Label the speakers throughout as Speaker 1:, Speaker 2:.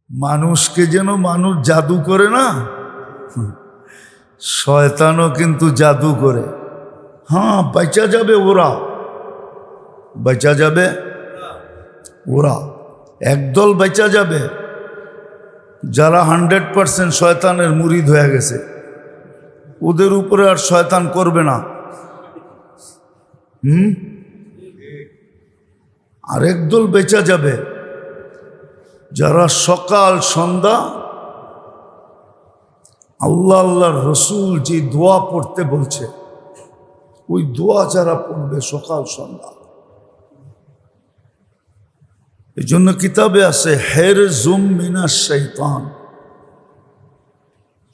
Speaker 1: মানুষকে যেন মানুষ জাদু করে না, শয়তানও কিন্তু জাদু করে। হ্যাঁ, বাঁচা যাবে ওরা, বাঁচা যাবে ওরা, একদল বাঁচা যাবে যারা 100% শয়তানের মুরিদ হয়ে গেছে। ওদের উপরে আর শয়তান করবে না। আরেক দল বেঁচা যাবে যারা সকাল সন্ধ্যা আল্লাহ আল্লাহর রসুল যে দোয়া পড়তে বলছে ওই দোয়া যারা পড়বে সকাল সন্ধ্যা। এই জন্য কিতাবে আছে হেরজুম মিনাশ শাইতান,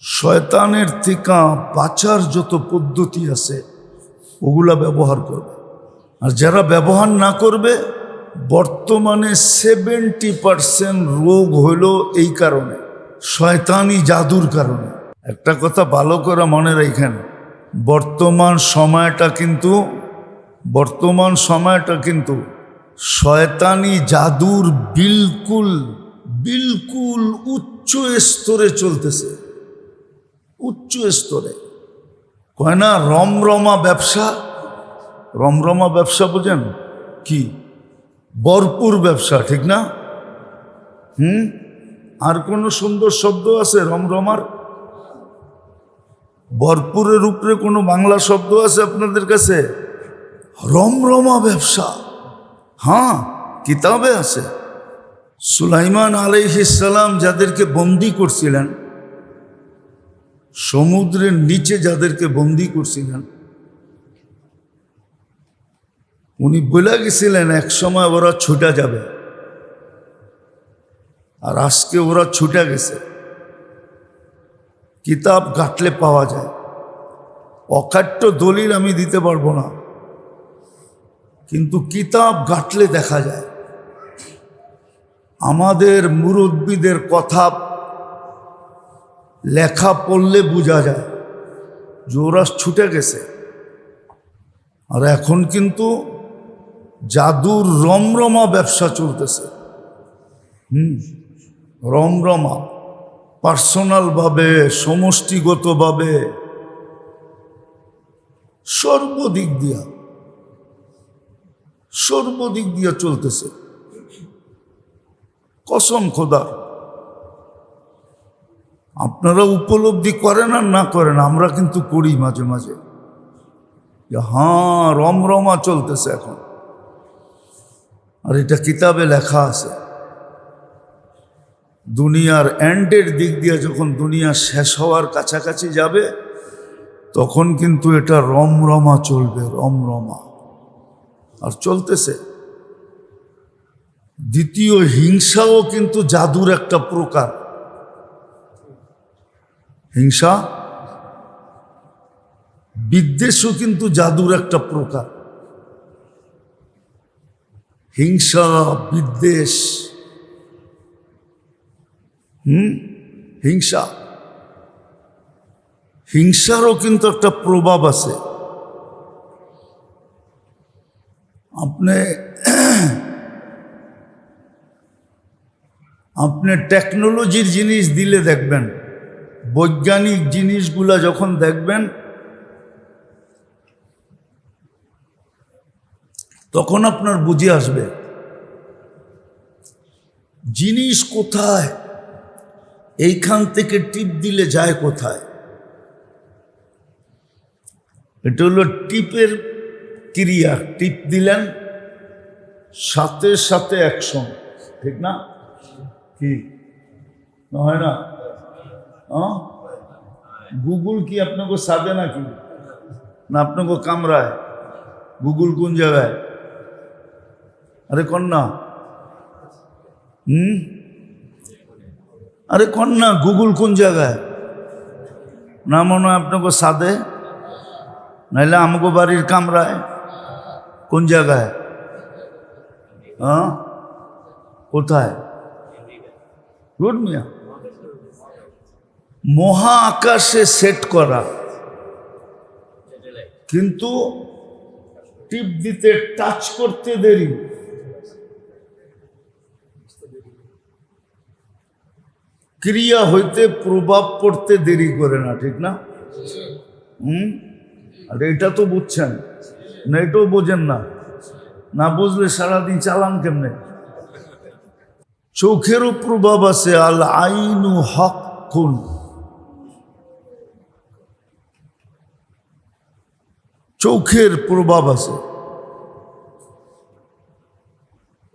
Speaker 1: শয়তানের থেকে বাঁচার যত পদ্ধতি আছে ওগুলা ব্যবহার করবে। আর যারা ব্যবহার না করবে, বর্তমানে 70% রোগ হইল এই কারণে, শয়তানি জাদুর কারণে। একটা কথা ভালো করে মনে রাখেন, বর্তমান সময়টা কিন্তু শয়তানি জাদুর বিলকুল বিলকুল উচ্চ স্তরে চলতেছে, উচ্চ স্তরে। কয় না রমরমা ব্যবসা, রমরমা ব্যবসা বোঝেন কি? ভরপুর ব্যবসা, ঠিক না? আর কোনো সুন্দর শব্দ আছে রমরমার? ভরপুরের উপরে কোনো বাংলা শব্দ আছে আপনাদের কাছে? রমরমা ব্যবসা, হ্যাঁ, কিতাবে আছে। সুলাইমান আলাইহিস সালাম যাদেরকে বন্দী করছিলেন, সমুদ্রের নিচে যাদেরকে বন্দী করছিলেন, উনি বলে গেছিলেন এক সময় ওরা ছুটে যাবে, আর আজকে ওরা ছুটে গেছে। কিতাব ঘাটলে পাওয়া যায়, অকাট্য দলিল আমি দিতে পারবো না, কিন্তু কিতাব ঘাটলে দেখা যায়। আমাদের মুরব্বীদের কথা লেখা পড়লে বোঝা যায় যে ওরা ছুটে গেছে। আর এখন কিন্তু জাদুর রমরমা ব্যবসা চলতেছে। রমরমা, পার্সোনালভাবে, সমষ্টিগতভাবে, সর্বদিক দিয়া চলতেছে। কসম খোদার, আপনারা উপলব্ধি করেন আর না করেন, আমরা কিন্তু করি মাঝে মাঝে। হ্যাঁ, রমরমা চলতেছে এখন। আর এটা কিতাবে লেখা আছে। দুনিয়ার এন্ডের দিক দিয়ে যখন দুনিয়া শেষ হওয়ার কাছাকাছি যাবে, তখন কিন্তু এটা রমরমা চলবে, রমরমা। আর চলতেছে। দ্বিতীয়, হিংসাও কিন্তু জাদুর একটা প্রকার। হিংসা, বিদ্বেষও কিন্তু জাদুর একটা প্রকার। হিংসা, বিদ্বেষ, হিংসারও কিন্তু একটা প্রভাব আছে। আপনি টেকনোলজির জিনিস দিলে দেখবেন, বৈজ্ঞানিক জিনিসগুলা যখন দেখবেন, তখন আপনার বুঝে আসবে জিনিস কোথায়, এইখান থেকে টিপ দিলে যায় কোথায়। এটা হলো টিপের ক্রিয়া। টিপ দিলেন, সাথে সাথে অ্যাকশন, ঠিক না? কি হয় না? গুগল কি আপনাকে সাদে নাকি না আপনাকে কামরায়? গুগল কোন জায়গায়? আরে কন্যা, আরে কন্যা, গুগল কোন জায়গায়? না মনে হয় আপনাকে সাদে, নাইলে আমাকে বাড়ির কামরায়। কোন জায়গায়? কোথায়? গুড মিয়া, মহা আকাশে সেট করা, কিন্তু টিপ দিতে, টাচ করতে দেরি। ক্রিয়া হইতে প্রভাব পড়তে দেরি করে না, ঠিক না? আর এটা তো বুঝছেন না, এটাও বোঝেন না, না বুঝলে সারাদিন চালান কেমনে? চোখেরও প্রভাব আছে, আল আইনু হাক্কুন, চোখের প্রভাব আছে।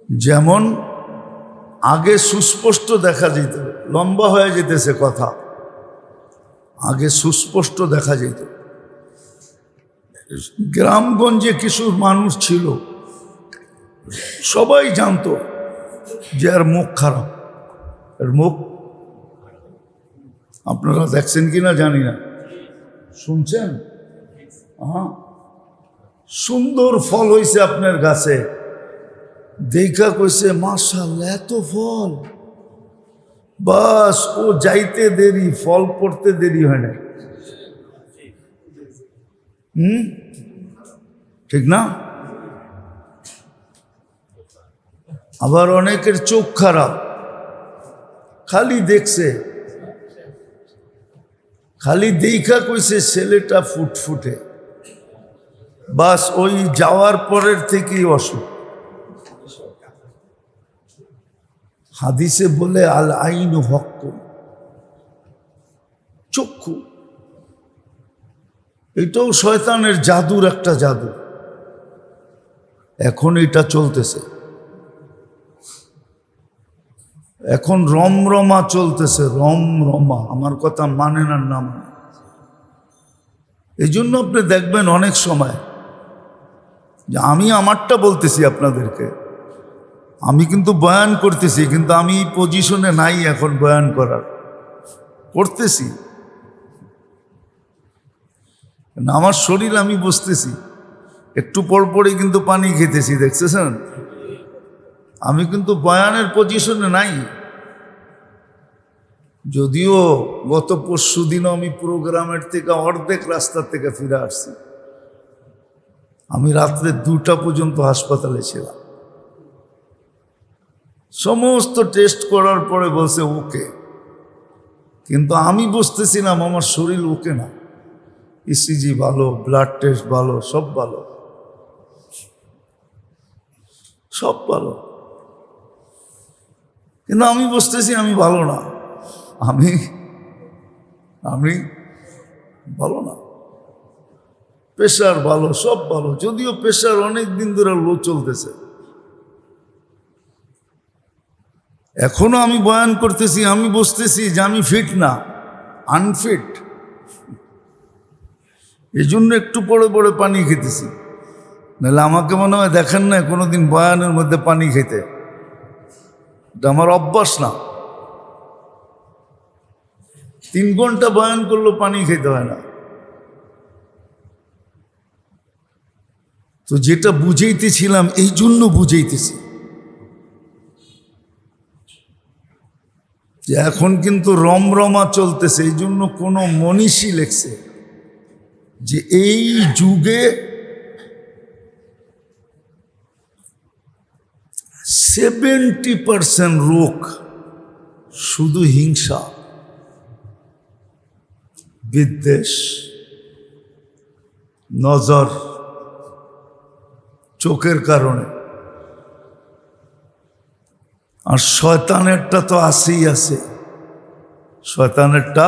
Speaker 1: যেমন আগে সুস্পষ্ট দেখা যেত, লম্বা হয়ে যেতেছে কথা, আগে সুস্পষ্ট দেখা যেত। গ্রামগঞ্জে কিছু মানুষ ছিল, সবাই জানতো যে এর মুখ খারাপ, এর মুখ, আপনারা দেখছেন কিনা জানি না, শুনছেন? হ্যাঁ, সুন্দর ফল হয়েছে আপনার গাছে, দেখা কইছে মাশাআল্লাহ এত ফল, বাস ও যাইতে দেরি, ফল পড়তে দেরি হয় না। ঠিক না? আবার অনেকের চোখ খারাপ, খালি দেখছে, খালি দেখা কইছে ছেলেটা ফুটফুটে, বাস ওই যাওয়ার পরের থেকেই অসুখ। হাদিসে বলে আল আইনু হক্কুন, চক্ষু, এটাও শয়তানের জাদুর একটা জাদু। এখন এটা চলতেছে, এখন রমরমা চলতেছে, রমরমা। আমার কথা মানে না, না মানে। এই জন্য আপনি দেখবেন অনেক সময় যে আমি আমারটা বলতেছি আপনাদেরকে, আমি কিন্তু বয়ান করতেছি, কিন্তু আমি এই পজিশনে নাই এখন বয়ান করার, করতেছি না, আমার শরীর আমি বুঝতেছি, একটু পর পরই কিন্তু পানি খেতেছি, দেখতেছেন? আমি কিন্তু বয়ানের পজিশনে নাই, যদিও গত পরশু দিনও আমি প্রোগ্রামের থেকে অর্ধেক রাস্তা থেকে ফিরে আসছি। আমি রাত্রে 2টা পর্যন্ত হাসপাতালে ছিলাম, সমস্ত টেস্ট করার পরে বলছে ওকে, কিন্তু আমি বুঝতেছিলাম আমার শরীর ওকে না। ইসিজি ভালো, ব্লাড টেস্ট ভালো, সব ভালো, সব ভালো, কিন্তু আমি বুঝতেছি আমি ভালো না, আমি আমি ভালো না। প্রেশার ভালো, সব ভালো, যদিও প্রেশার অনেক দিন ধরে লো চলতেছে। এখনো আমি বয়ান করতেছি, আমি বুঝতেছি যে আমি ফিট না, আনফিট। এই জন্য একটু পরে পরে পানি খেতেছি, নাহলে আমাকে মনে হয় দেখেন না কোনোদিন বয়ানের মধ্যে পানি খেতে, এটা আমার অভ্যাস না। 3 ঘন্টা বয়ান করলেও পানি খেতে হয় না। তো যেটা বুঝাইতেছিলাম এই জন্য বুঝাইতেছি যে এখন কিন্তু রমরমা চলতেছে। এই জন্য কোনো মনীষী লেখছে যে এই যুগে 70% রোগ শুধু হিংসা, বিদ্বেষ, নজর, চোখের কারণে। আর শয়তানেরটা তো আসেই আছে, শয়তানেরটা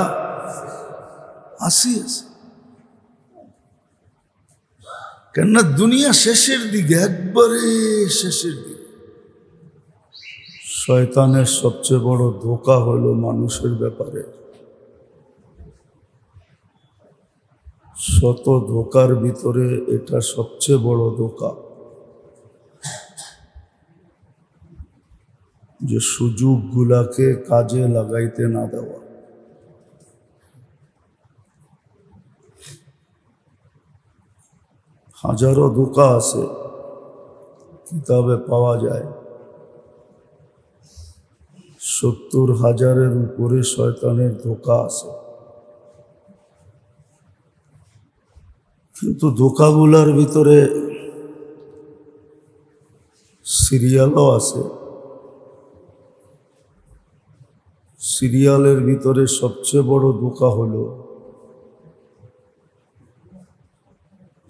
Speaker 1: আসেই আছে। কেননা দুনিয়া শেষের দিকে, একবারে শেষের দিকে। শয়তানের সবচেয়ে বড় ধোঁকা হলো মানুষের ব্যাপারে। শত ধোঁকার ভিতরে এটা সবচেয়ে বড় ধোঁকা, যে সুযোগগুলাকে কাজে লাগাইতে না দেওয়া। হাজারো ধোঁকা আছে, কিতাবে পাওয়া যায়। 70,000-এর উপরে শয়তানের ধোঁকা আছে। কিন্তু ধোঁকাগুলার ভিতরে সিরিয়ালও আছে। সিরিয়ালের ভিতরে সবচেয়ে বড় ধোঁকা হলো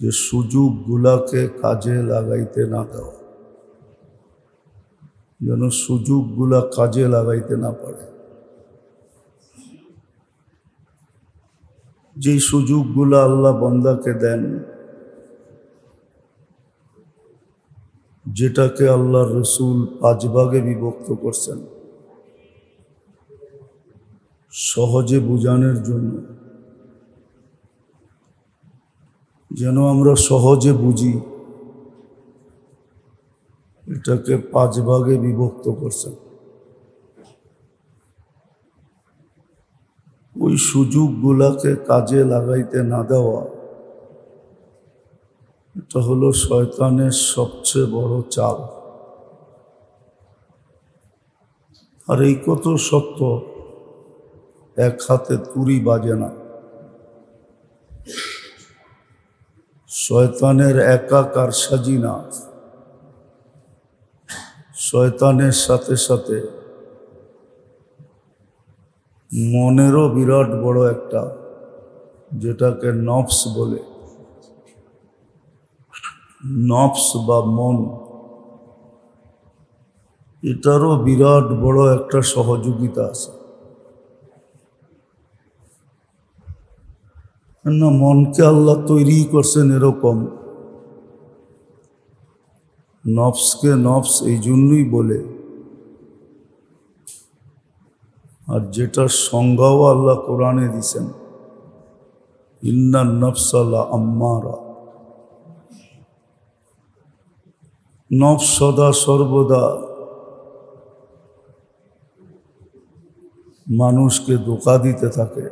Speaker 1: যে সুযোগগুলাকে কাজে লাগাইতে না দেওয়া, যেন সুযোগগুলা কাজে লাগাইতে না পারে। যেই সুযোগগুলা আল্লাহ বান্দাকে দেন, যেটাকে আল্লাহ রসুল 5 ভাগে বিভক্ত করছেন সহজে বুঝানোর জন্য, যেন আমরা সহজে বুঝি, এটাকে 5 ভাগে বিভক্ত করছেন। ওই সুযোগগুলাকে কাজে লাগাইতে না দেওয়া, এটা হলো শয়তানের সবচেয়ে বড় চাল। আর এই কত সত্য, এক হাতে তুড়ি বাজে না। শয়তানের একা কারসাজি না, শয়তানের সাথে সাথে মনেরও বিরাট বড় একটা, যেটাকে নফস বলে, নফস বা মন, এটারও বিরাট বড় একটা সহযোগিতা আছে। না, মনকে আল্লাহ তৈরি করছেন এরকম, নফসকে নফস এই জন্যই বলে। আর যেটার সংজ্ঞাও আল্লাহ কোরআনে দিছেন, ইন্নান নফসা লাআম্মারা, নফস সদা সর্বদা মানুষকে ধোঁকা দিতে থাকে,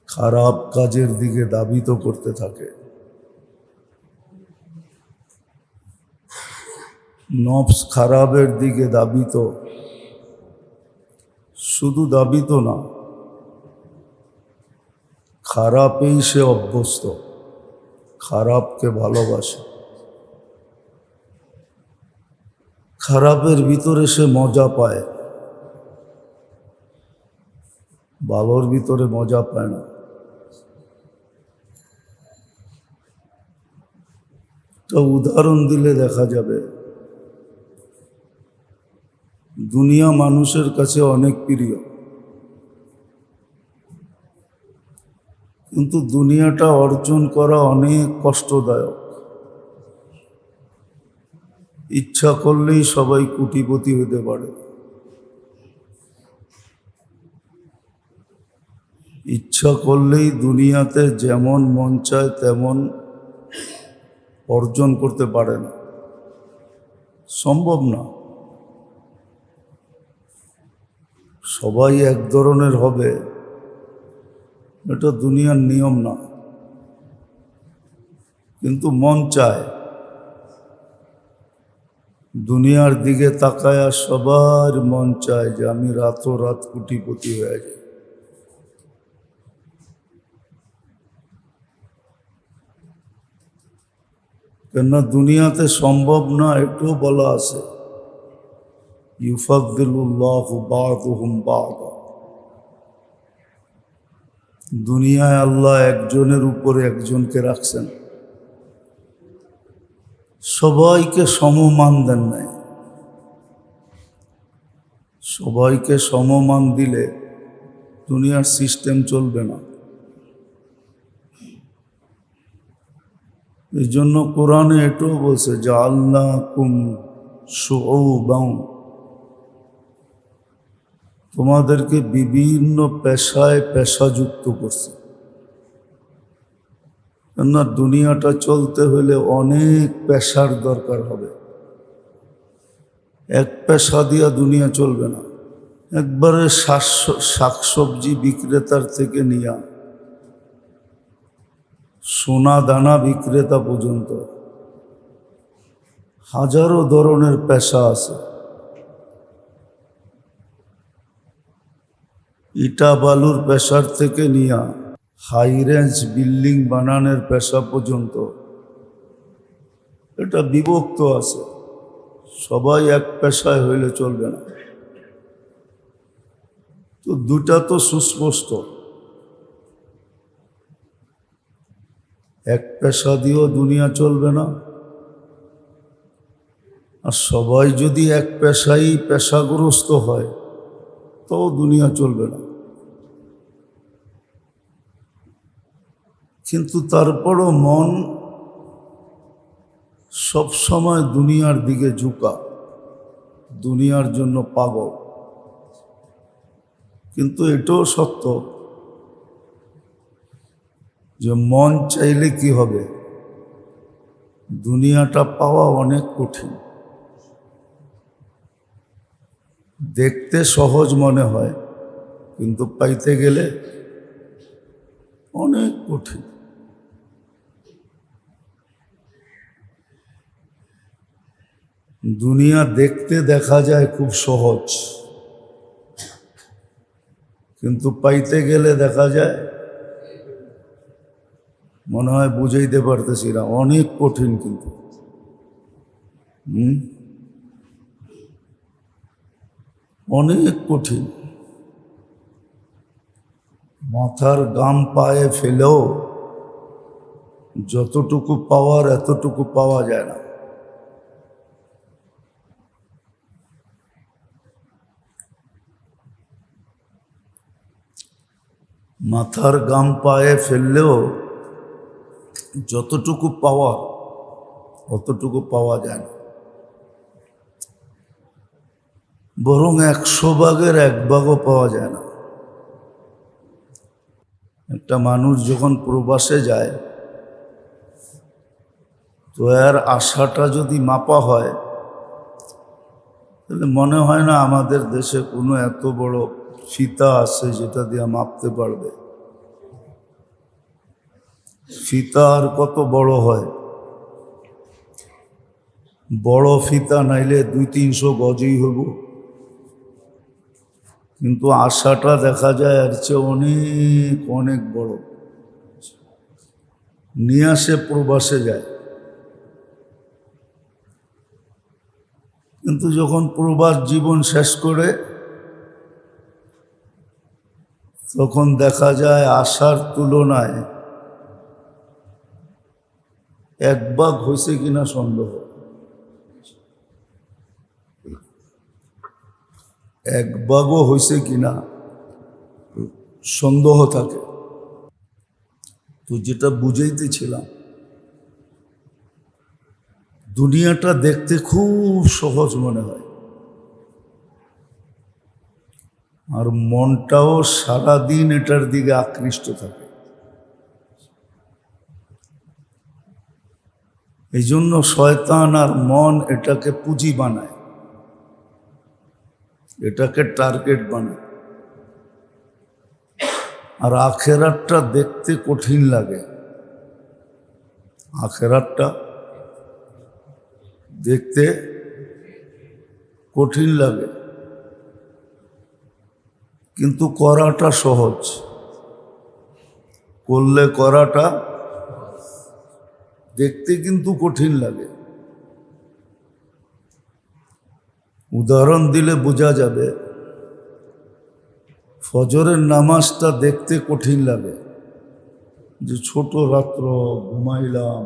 Speaker 1: খারাপ কাজের দিকে ধাবিত করতে থাকে। নফস খারাপের দিকে ধাবিত, শুধু ধাবিত না, খারাপেই সে অভ্যস্ত, খারাপকে ভালোবাসে, খারাপের ভিতরে সে মজা পায়, ভালোর ভিতরে মজা পায় না। তো উদাহরণ দিলে দেখা যাবে, দুনিয়া মানুষের কাছে অনেক প্রিয়, কিন্তু দুনিয়াটা অর্জন করা অনেক কষ্টদায়ক। ইচ্ছা করলেই সবাই কোটিপতি হতে পারে, ইচ্ছা করলেই দুনিয়াতে যেমন মন চায় তেমন অর্জন করতে পারে না, সম্ভব না। সবাই এক ধরনের হবে, এটা দুনিয়ার নিয়ম না, কিন্তু মন চায়। দুনিয়ার দিকে তাকায়া সবার মন চায় যে আমি রাতোরাত কোটিপতি হয়ে যাই। কেননা দুনিয়াতে সম্ভব না, এটাও বলা আছে, ইউফাদ্দিলুল্লাহু বা'দুহুম বা'দা, দুনিয়ায় আল্লাহ একজনের উপরে একজনকে রাখছেন, সবাইকে সমমান দেন নাই। সবাইকে সমমান দিলে দুনিয়ার সিস্টেম চলবে না। এই জন্য কোরআনে এটাও বলছে যে জাআলনাকুম শুউবান, তোমাদেরকে বিভিন্ন পেশায় পেশাযুক্ত করছে। কেননা দুনিয়াটা চলতে হলে অনেক পেশার দরকার হবে, এক পেশা দিয়া দুনিয়া চলবে না। একবারে শাকসবজি বিক্রেতার থেকে নিয়া সোনা দানা বিক্রেতা পর্যন্ত হাজারো ধরনের পেশা আছে। ইটা বালুর পেশার থেকে নিয়া হাই রেঞ্জ বিল্ডিং বানানোর পেশা পর্যন্ত এটা বিভক্ত আছে। সবাই এক পেশায় হইলে চলবে না। তো দুটা তো সুস্পষ্ট, এক পেশা দিয়েও দুনিয়া চলবে না, আর সবাই যদি এক পেশাগ্রস্ত হয় তো দুনিয়া চলবে না। কিন্তু তারপরও মন সব সময় দুনিয়ার দিকে ঝুঁকা, দুনিয়ার জন্য পাগল। কিন্তু এটাও সত্য যে মন চাইলে কি হবে, দুনিয়াটা পাওয়া অনেক কঠিন। দেখতে সহজ মনে হয়, কিন্তু পাইতে গেলে অনেক কঠিন। দুনিয়া দেখতে দেখা যায় খুব সহজ, কিন্তু পাইতে গেলে দেখা যায় মনে হয় বুঝাইতে পারতেছি না, অনেক কঠিন। কিন্তু অনেক কঠিন। মাথার গাম পায়ে ফেলেও যতটুকু পাওয়ার এতটুকু পাওয়া যায় না। মাথার গাম পায়ে ফেললেও যতটুকু পাওয়ার অতটুকু পাওয়া যায় না, বরং 100 ভাগের 1 ভাগও পাওয়া যায় না। একটা মানুষ যখন প্রবাসে যায় তো এর আশাটা যদি মাপা হয় তাহলে মনে হয় না আমাদের দেশে কোনো এত বড় ফিতা আছে যেটা দিয়ে মাপতে পারবে। ফিতা আর কত বড় হয়, বড় ফিতা নাইলে 200-300 গজই হইব, কিন্তু আশাটা দেখা যায় আর চেয়ে অনেক অনেক বড়। নিয়ে আসে প্রবাসে যায়, কিন্তু যখন প্রবাস জীবন শেষ করে তখন দেখা যায় আশার তুলনায় 1 ভাগ হয়েছে কিনা সন্দেহ, 1 ভাগও হয়েছে কিনা সন্দেহ থাকে। তো যেটা বুঝাইতেছিলাম, দুনিয়াটা দেখতে খুব সহজ মনে হয়, আর মনটাও সারাদিন এটার দিকে আকৃষ্ট থাকে। এই জন্য শয়তান আর মন এটাকে পুঁজি বানায়, এটাকে টার্গেট বানায়। আর আখেরাতটা দেখতে কঠিন লাগে, আখেরাতটা দেখতে কঠিন লাগে, কিন্তু করাটা সহজ। করলে করাটা দেখতে কিন্তু কঠিন লাগে। উদাহরণ দিলে বোঝা যাবে, ফজরের নামাজটা দেখতে কঠিন লাগে, যে ছোট রাত্র ঘুমাইলাম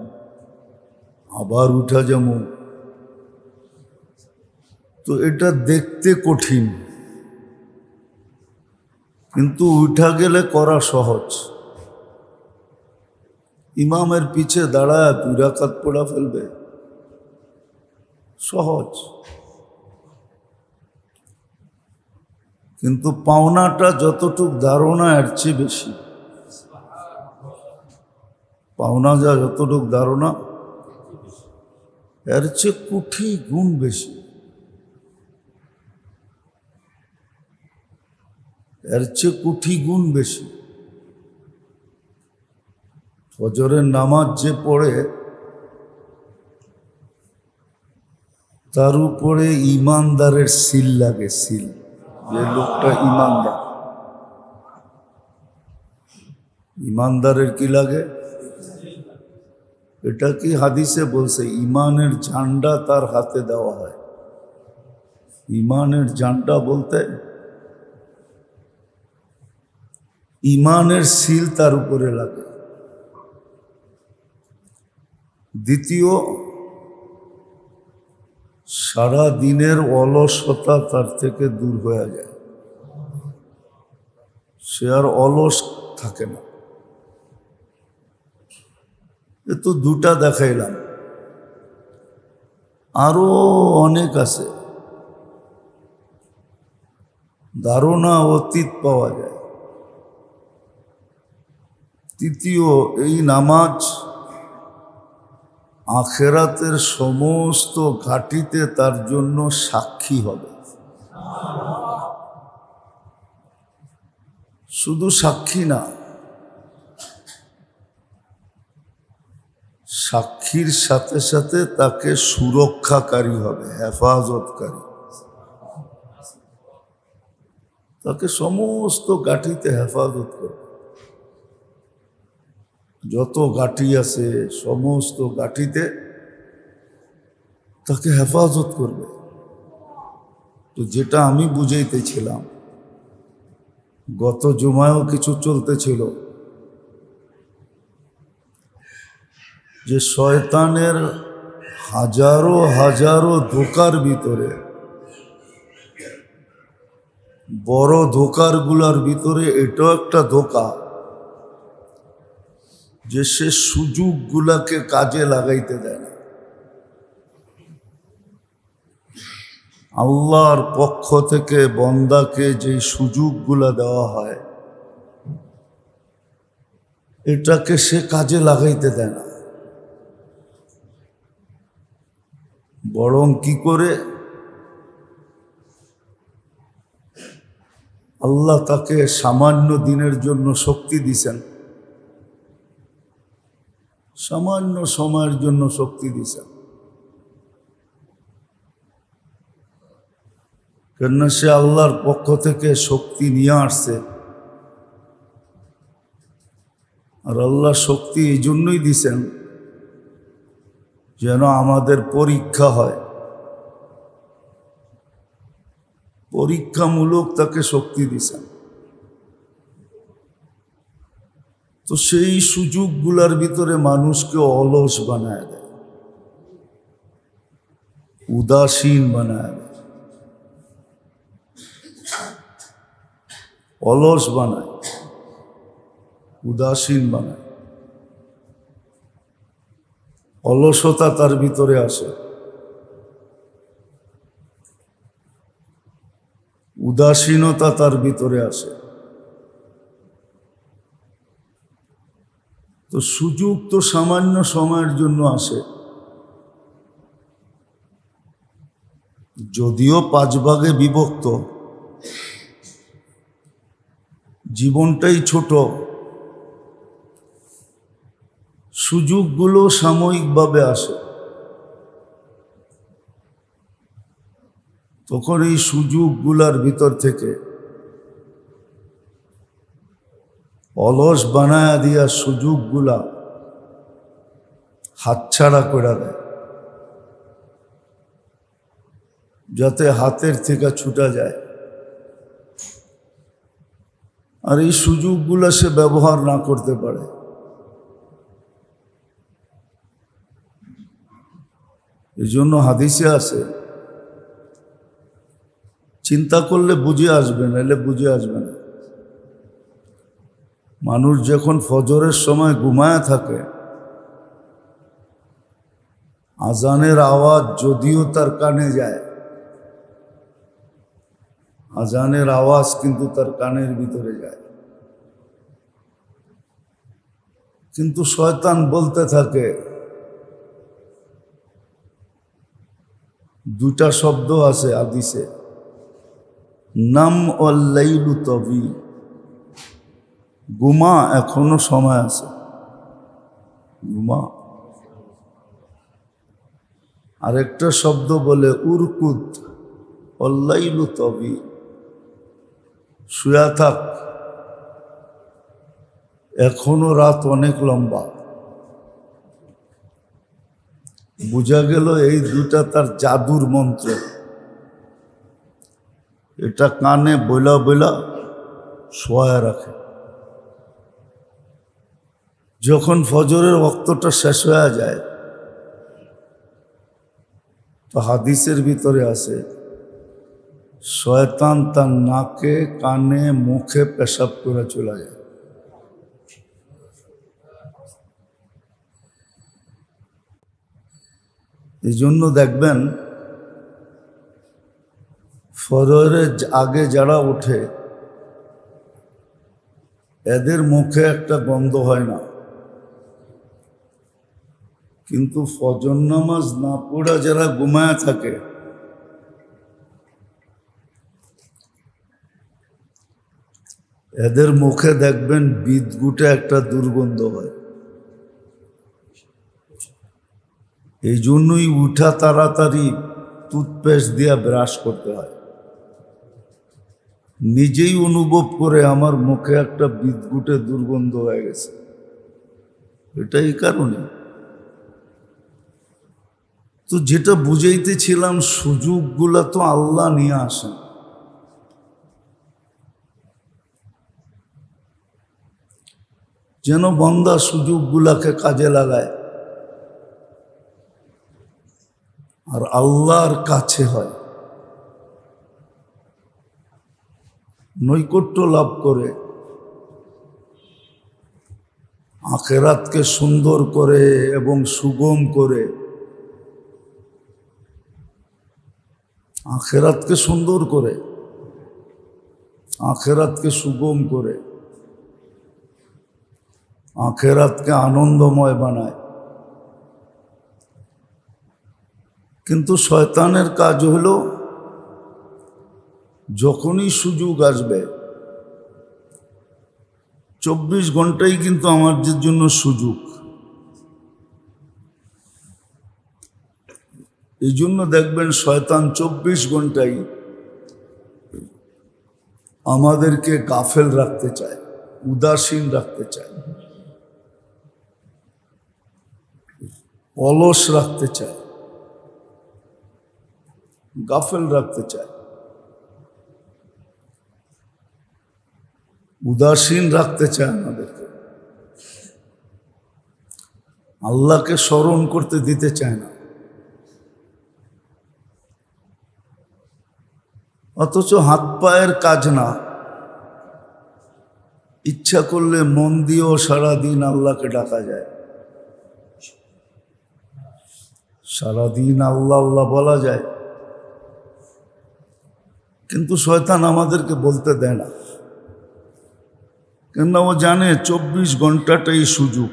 Speaker 1: আবার উঠা যেমন, তো এটা দেখতে কঠিন, কিন্তু উঠা গেলে করা সহজ। ইমামের পিছে দাঁড়ায় 2 রাকাত পড়া ফেলবে, সহজ। কিন্তু পাওনাটা যতটুক ধারণা এর চেয়ে বেশি, পাওনা যা যতটুক ধারণা এর চেয়ে কোটি গুণ বেশি, এর চেয়ে কোটি গুণ বেশি। ফজরের নামাজ যে পড়ে তার উপরে ইমানদারের সিল লাগে, সিল, যে লোকটা ইমানদার। ইমানদারের কি লাগে? এটা কি হাদিসে বলছে, ইমানের ঝান্ডা তার হাতে দেওয়া হয়। ইমানের জানটা বলতে ইমানের সিল তার উপরে লাগে। দ্বিতীয়, সারা দিনের অলসতা তার থেকে দূর হয়ে যায়, সে আর অলস থাকে না। এ তো দুটা দেখাইলাম, আরো অনেক আছে, ধারণা অতীত পাওয়া যায়। তৃতীয়, এই নামাজ আখেরাতের সমস্ত ঘাটিতে তার জন্য সাক্ষী হবে। শুধু সাক্ষী না, সাক্ষীর সাথে সাথে তাকে সুরক্ষাকারী হবে, হেফাজতকারী। তাকে সমস্ত গাঠিতে হেফাজত করবে। যত গাঠি আছে সমস্ত গাঠিতে তাকে হেফাজত করবে। তো যেটা আমি বুঝাইতেছিলাম, গত জুমায়ও কিছু চলতেছিল, যে শয়তানের হাজারো হাজারো ধোঁকার ভিতরে, বড় ধোঁকারগুলার ভিতরে এটাও একটা ধোঁকা, যে সে সুযোগগুলাকে কাজে লাগাইতে দেয় না। আল্লাহর পক্ষ থেকে বন্দাকে যে সুযোগগুলা দেওয়া হয়, এটাকে সে কাজে লাগাইতে দেয় না। বরং কি করে, আল্লাহ তাকে সামান্য দিনের জন্য শক্তি দিছেন, সামান্য সময়ের জন্য শক্তি দিছেন, কেননা সে আল্লাহর পক্ষ থেকে শক্তি নিয়ে আসছে। আর আল্লাহ শক্তি এই জন্যই দিছেন যেন আমাদের পরীক্ষা হয়, পরীক্ষামূলক তাকে শক্তি দিছেন। তো সেই সুযোগগুলার ভিতরে মানুষকে অলস বানায় দেয়, উদাসীন বানায় দেয়, অলস বানায়, উদাসীন বানায়। অলসতা তার ভিতরে আসে, উদাসীনতা তার ভিতরে আসে। তো সুযোগ তো সামান্য সময়ের জন্য আসে, যদিও 5 ভাগে বিভক্ত, জীবনটাই ছোট, সুযোগগুলো সাময়িকভাবে আসে। তখন এই সুযোগগুলার ভিতর থেকে অলস বানায়া দিয়া সুযোগগুলা হাতছাড়া করে দেয়, যাতে হাতের থেকে ছুটা যায়। আর এই সুযোগগুলা সে ব্যবহার না করতে পারে। এই জন্য হাদিসে আছে, চিন্তা করলে বুঝে আসবে না, এলে বুঝে আসবে না। মানুষ যখন ফজরের সময় ঘুমায় থাকে, আজানের আওয়াজ যদিও তার কানে যায়, আজানের আওয়াজ কিন্তু তার কানের ভিতরে যায়, কিন্তু শয়তান বলতে থাকে, 2টা শব্দ আছে হাদিসে, নাম ওয়াল লাইলু তাবিল, ঘুমা, এখনো সময় আছে, ঘুমা। আরেকটা শব্দ বলে উরকুদ ওয়াল লাইলু তাবিল, শুয়া থাক, এখনো রাত অনেক লম্বা। বোঝা গেল এই 2টা তার জাদুর মন্ত্র। এটা কানে বইলা বইলা শোয়া রাখে। যখন ফজরের ওয়াক্তটা শেষ হয়ে যায় তো হাদিসের ভিতরে আছে শয়তান তার নাকে কানে মুখে পেশাব করে চলে যায়। এই জন্য দেখবেন ফজরের আগে যারা ওঠে এদের মুখে একটা গন্ধ হয় না, কিন্তু ফজর নামাজ না পড়া যারা ঘুমায় থাকে এদের মুখে দেখবেন বিদগুটে একটা দুর্গন্ধ হয়। এই জন্যই উঠা তাড়াতাড়ি টুথপেস্ট দিয়ে ব্রাশ করতে হয়। নিজেই অনুভব করে আমার মুখে একটা বিদগুটে দুর্গন্ধ হয়ে গেছে, এটাই কারণে। তো যেটা বুঝাইতেছিলাম, সুযোগগুলা তো আল্লাহ নিয়ে আসেন। যেন বান্দা সুযোগগুলাকে কাজে লাগায় আর আল্লাহর কাছে হয়, নৈকট্য লাভ করে, আখিরাতকে সুন্দর করে এবং সুগম করে। আখিরাতকে সুন্দর করে, আখিরাতকে সুগম করে, আখিরাতকে আনন্দময় বানায়। কিন্তু শয়তানের কাজ হলো যখনই সুযোগ আসবে, 24 ঘন্টাই কিন্তু আমাদের জন্য সুযোগ। এই জন্য দেখবেন শয়তান 24 ঘন্টাই আমাদেরকে গাফেল রাখতে চায়, উদাসীন রাখতে চায়, অলস রাখতে চায়, গাফেল রাখতে চায়, উদাসীন রাখতে চায় আমাদেরকে, আল্লাহকে স্মরণ করতে দিতে চায় না। অথচ হাত পায়ের কাজ না, ইচ্ছা করলে মন দিয়েও সারাদিন আল্লাহকে ডাকা যায়, সারাদিন আল্লাহ আল্লাহ বলা যায়। কিন্তু শয়তান আমাদেরকে বলতে দেয় না, কেন ও জানে 24 ঘন্টাটাই সুযোগ।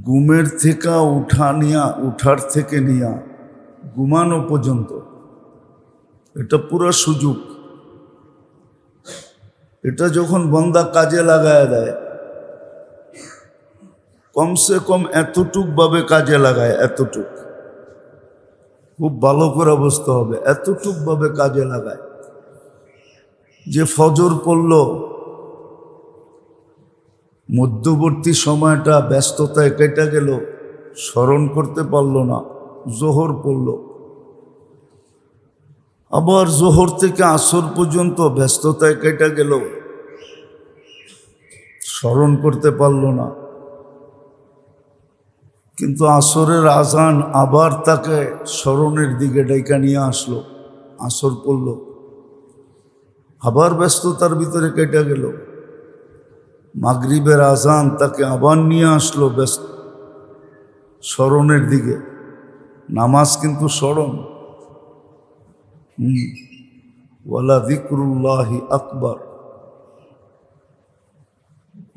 Speaker 1: ঘুমের থেকে উঠার থেকে নিয়া ঘুমানো পর্যন্ত এটা পুরো সুযোগ। এটা যখন বান্দা কাজে লাগায় দেয়, কমসে কম এতটুক ভাবে কাজে লাগায়, এতটুক, খুব ভালো করে বুঝতে হবে, এতটুক ভাবে কাজে লাগায় যে ফজর পড়ল, মধ্যবর্তী সময়টা ব্যস্ততায় কেটে গেল, স্মরণ করতে পারল না, জোহর পড়ল, আবার জোহর থেকে আসর পর্যন্ত ব্যস্ততায় কেটে গেল, স্মরণ করতে পারল না। কিন্তু আসরের আজান আবার তাকে স্মরণের দিকে ডাইকা নিয়ে আসলো, আসর পড়ল, আবার ব্যস্ততার ভিতরে কেটে গেল। মাগরিবের আজান তাকে আবার নিয়ে আসলো স্মরণের দিকে। নামাজ কিন্তু স্মরণ। ওয়ালা যিকরুল্লাহি আকবার,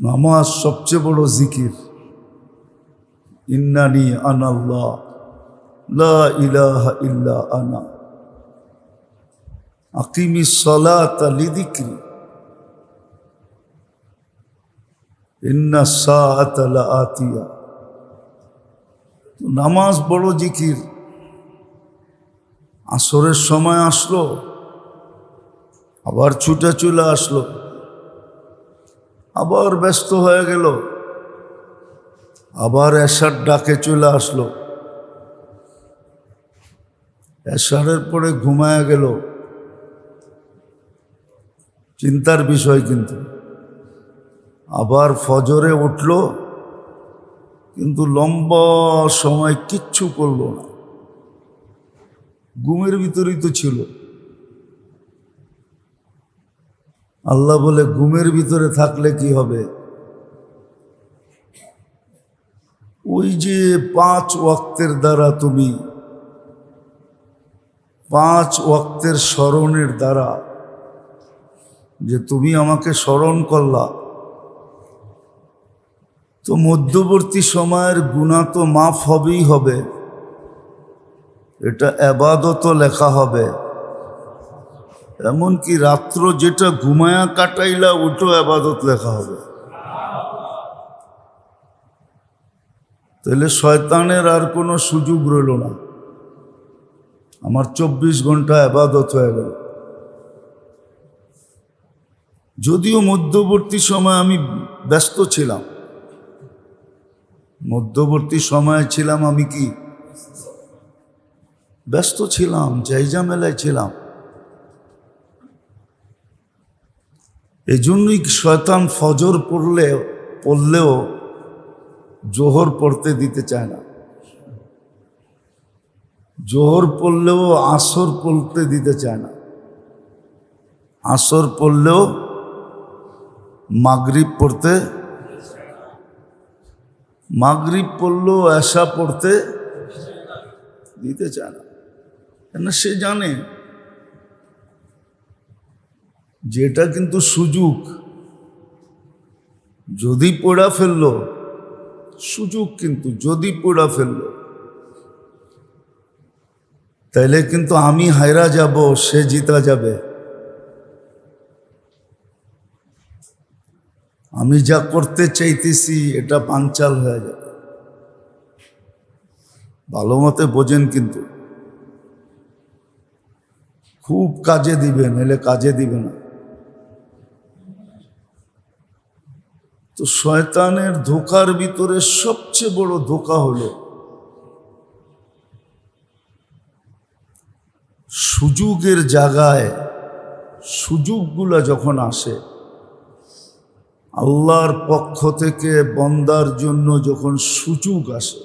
Speaker 1: নামাজ সবচেয়ে বড় জিকির। ইন্নানি আনাল্লাহ লা ইলাহা ইল্লা আনা আকিমিস সালাতা লিযিকরি ইন্নাস সাআতা লাআতিয়া। নামাজ বড় জিকির। আসরের সময় আসলো, আবার ছুটে চলে আসলো, আবার ব্যস্ত হয়ে গেল, আবার এশার ডাকে চলে আসলো, এশারের পরে ঘুমায়া গেল, চিন্তার বিষয়। কিন্তু আবার ফজরে উঠল, কিন্তু লম্বা সময় কিচ্ছু করল না, ঘুমের ভিতরেই তো ছিল। আল্লাহ বলে, ঘুমের ভিতরে থাকলে কি হবে? ওই যে 5 ওয়াক্তের দ্বারা তুমি 5 ওয়াক্তের স্মরণের দ্বারা যে তুমি আমাকে স্মরণ করলা, তো মধ্যবর্তী সময়ের গুনাহ তো মাফ হবেই হবে, এটা ইবাদতও লেখা হবে। এমনকি রাত্র যেটা ঘুমায়া কাটাইলা ওটাও ইবাদত লেখা হবে। তাহলে শয়তানের আর কোনো সুযোগ রইল না, আমার 24 ঘন্টা ইবাদত হয়ে গেল। যদিও মধ্যবর্তী সময় আমি ব্যস্ত ছিলাম, মধ্যবর্তী সময়ে ছিলাম আমি কি ব্যস্ত ছিলাম, জায়জামেলায় ছিলাম। এই জন্যই শয়তান ফজর পড়লেও জোহর পড়তে দিতে চায় না, জোহর পড়লেও আসর পড়তে দিতে চায় না, আসর পড়লেও মাগরিব পড়তে, মাগরিব পড়লেও এশা পড়তে দিতে চায় না। কেন? সে জানে যেটা কিন্তু সুযোগ, যদি পড়া ফেললো, সুযোগ কিন্তু যদি পড়া ফেললো, তাইলে কিন্তু আমি হায়রা যাব, সে জিতা যাবে। আমি যা করতে চাইতেছি এটা পাঞ্চাল হয়ে যাবে। ভালো মতে বোঝেন, কিন্তু খুব কাজে দিবেন, এলে কাজে দিবে না। তো শয়তানের ধোঁকার ভিতরে সবচেয়ে বড় ধোঁকা হলো সুযোগের জায়গায়, সুযোগগুলা যখন আসে আল্লাহর পক্ষ থেকে বন্দার জন্য, যখন সুযোগ আসে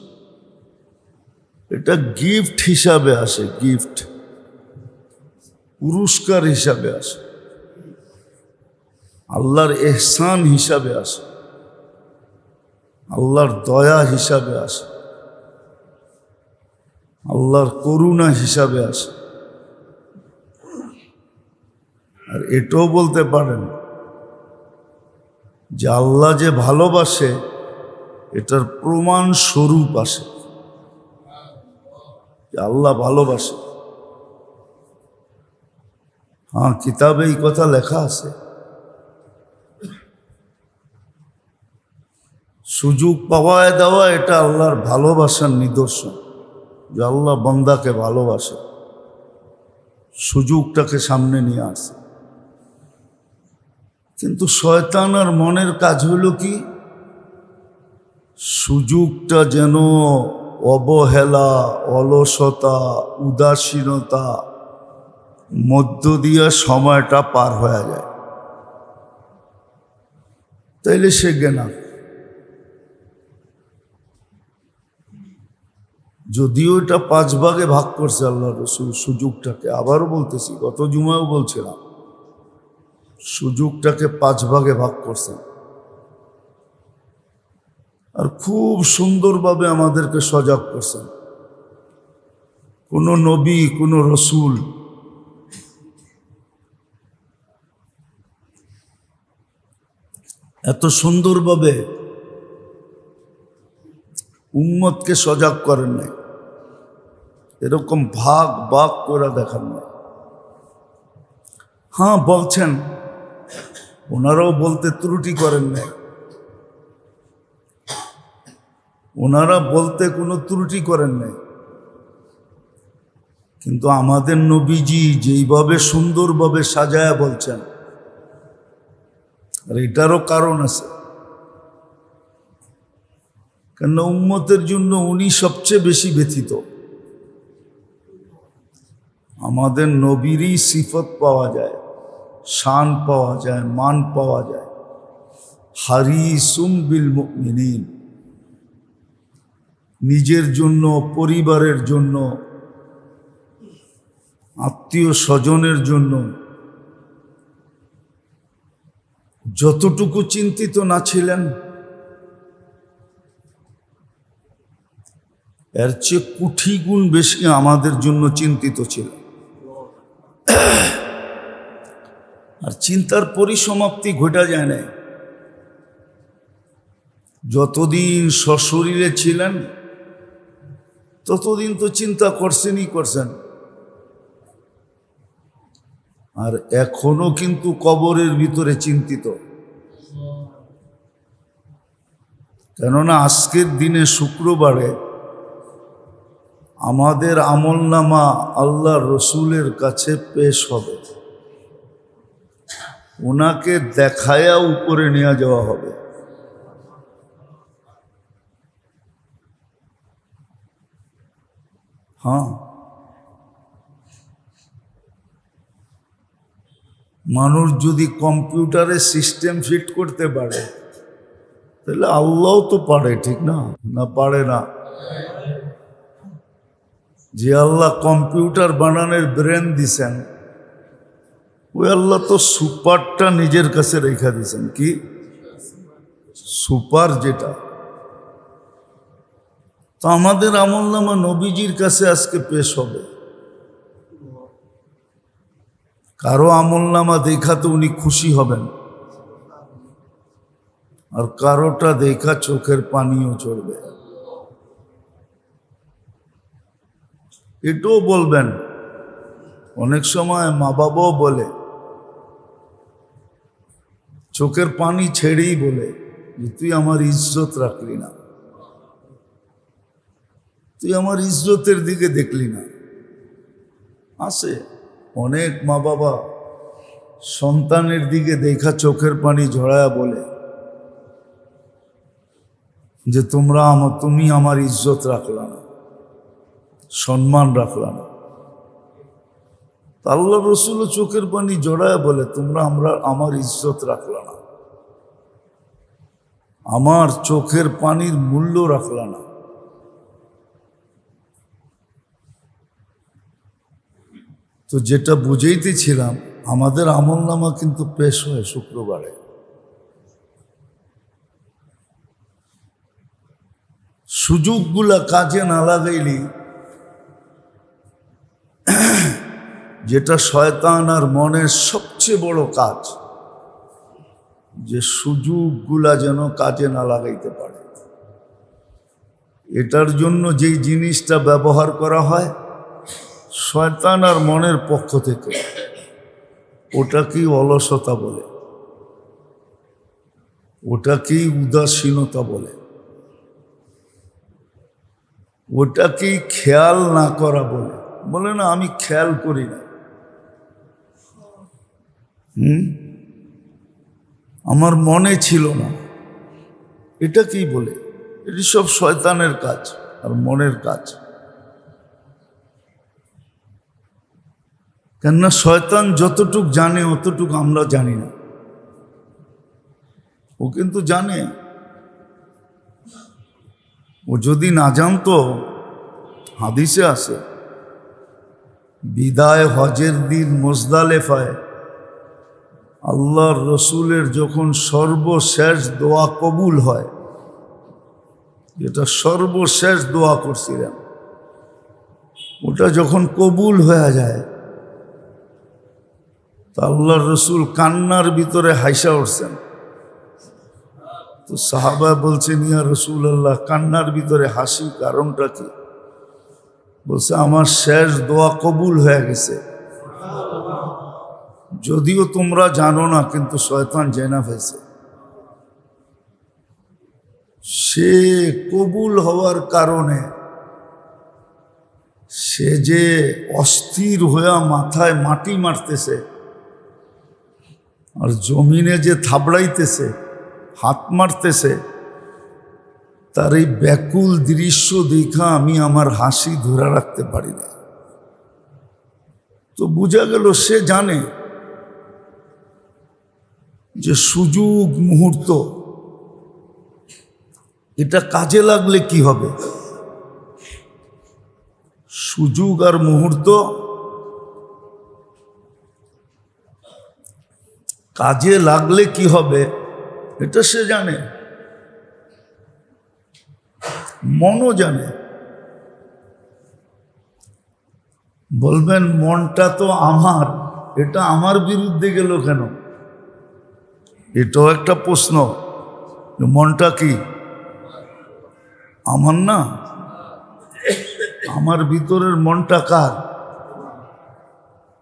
Speaker 1: এটা গিফট হিসাবে আসে, গিফট, পুরস্কার হিসাবে আসে, আল্লাহর এহসান হিসাবে আসে, আল্লাহর দয়া হিসাবে আসে, আল্লাহর করুণা হিসাবে আসে। আর এটাও বলতে পারেন যে আল্লাহ যে ভালোবাসে এটার প্রমাণ স্বরূপ আসে, যে আল্লাহ ভালোবাসে। হ্যাঁ, কিতাবে এই কথা লেখা আছে। সুযোগ পাওয়ায় দেওয়া এটা আল্লাহর ভালোবাসার নিদর্শন, যে আল্লাহ বান্দাকে ভালোবাসে, সুযোগটাকে সামনে নিয়ে আসে। কিন্তু শয়তান আর মনের কাজ হলো কি, সুযোগটা যেন অবহেলা, অলসতা, উদাসীনতা মধ্য দিয়ে সময়টা পার হয়ে যায়, তাইলে সে জ্ঞানা। যদিও এটা 5 ভাগে ভাগ করছে আল্লাহ রসুল সুযোগটাকে, আবারও বলতেছি, গত জুমায়ও বলছিলাম, সুযোগটাকে 5 ভাগে ভাগ করছেন। আর খুব সুন্দরভাবে আমাদেরকে সজাগ করছেন। কোনো নবী, কোনো রসুল এত সুন্দরভাবে উম্মতকে সজাগ করেন নাই, এরকম ভাগ ভাগ করে দেখান নাই। হ্যাঁ, বলছেন, ওনারাও বলতে ত্রুটি করেন নাই, ওনারা বলতে কোনো ত্রুটি করেন নাই। কিন্তু আমাদের নবীজি যেইভাবে সুন্দরভাবে সাজায়া বলছেন, আর এটারও কারণ আছে, কেন উম্মতের জন্য উনি সবচেয়ে বেশি ব্যথিত। আমাদের নবীরই সিফত পাওয়া যায়, শান পাওয়া যায়, মান পাওয়া যায়। হারিসুম বিল মুমিনিন, নিজের জন্য, পরিবারের জন্য, আত্মীয় স্বজনের জন্য যতটুকু চিন্তিত না ছিলেন, এর চেয়ে কোটি গুণ বেশি আমাদের জন্য চিন্তিত ছিলেন। আর চিন্তার পরিসমাপ্তি ঘটা যায় না। যতদিন সশরীরে ছিলেন ততদিন তো চিন্তা করছেনই করছেন। আর এখনো কিন্তু কবরের ভিতরে চিন্তিত। কেননা আজকের দিনে শুক্রবারে আমাদের আমলনামা আল্লাহ রসুলের কাছে পেশ হবে, ওনাকে দেখায়া উপরে নিয়ে যাওয়া হবে। হ্যাঁ, মানুষ যদি কম্পিউটারে সিস্টেম ফিট করতে পারে তাহলে আল্লাহও তো পারে, ঠিক না? না পারে না? যে আল্লাহ কম্পিউটার বানানোর ব্রেন দিছেন, ওই আল্লাহ তো সুপারটা নিজের কাছে রেখা দিছেন। কি সুপার যেটা, তো আমাদের আমলনামা নবীজির কাছে আজকে পেশ হবে। কারো আমলনামা দেখা তো উনি খুশি হবেন, আর কারোটা দেখা চোখের পানিও চড়বে। এটাও বলবেন, অনেক সময় মা বাবাও বলে, চোখের পানি ছেড়েই বলে যে তুই আমার ইজ্জত রাখলি না, তুই আমার ইজ্জতের দিকে দেখলি না। আছে অনেক মা বাবা সন্তানের দিকে দেখা চোখের পানি ঝরায়া বলে যে তুমি আমার ইজ্জত রাখলা না, সম্মান রাখলা না। আল্লাহ রসুলও চোখের পানি জড়ায়া বলে আমার ইজ্জত রাখলা না, আমার চোখের পানির মূল্য রাখলা না। তো যেটা বুঝাইতেছিলাম, আমাদের আমলনামা কিন্তু পেশ হয় শুক্রবারে। সুযোগগুলা কাজে না লাগাইলি, যেটা শয়তান আর মনের সবচেয়ে বড় কাজ, যে সুযোগগুলা যেন কাজে না লাগাইতে পারে। এটার জন্য যেই জিনিসটা ব্যবহার করা হয় শয়তান আর মনের পক্ষ থেকে, ওটাকেই অলসতা বলে, ওটাকেই উদাসীনতা বলে, ওটাকেই খেয়াল না করা বলে। বলে না আমি খেয়াল করি না, আমার মনে ছিল না, এটা কি বলে? এটি সব শয়তানের কাজ আর মনের কাজ। কেননা শয়তান যতটুক জানে অতটুক আমরা জানি না, ও কিন্তু জানে। ও যদি না জানতো, হাদিসে আছে বিদায় হজের দিন মুজদালেফায় আল্লাহর রসুলের যখন সর্বশেষ দোয়া কবুল হয়, যেটা সর্বশেষ দোয়া করছিলেন, ওটা যখন কবুল হয়ে যায়, তা আল্লাহর রসুল কান্নার ভিতরে হাইসা উঠছেন। তো সাহাবা বলছেন, ইয়া রসুল আল্লাহ, কান্নার ভিতরে হাসি কারণটা কি? বলছে আমার শেষ দোয়া কবুল হয়ে গেছে। যদিও তোমরা জানো না, কিন্তু শয়তান জেনা ফেলছে। সে কবুল হওয়ার কারণে সে যে অস্থির হয়ে মাথায় মাটি মারতেছে আর জমিনে যে থাবড়াইতেছে, হাত মারতেছে, তার এই ব্যাকুল দৃশ্য দেখা আমি আমার হাসি ধরে রাখতে পারি না। তো বোঝা গেল সে জানে যে সুযোগ মুহূর্ত এটা কাজে লাগলে কি হবে। সুযোগ আর মুহূর্ত কাজে লাগলে কি হবে এটা সে জানে, মনও জানে। বলবেন মনটা তো আমার, এটা আমার বিরুদ্ধে গেল কেন? এটাও একটা প্রশ্ন। মনটা কি আমার না? আমার ভিতরের মনটা কার?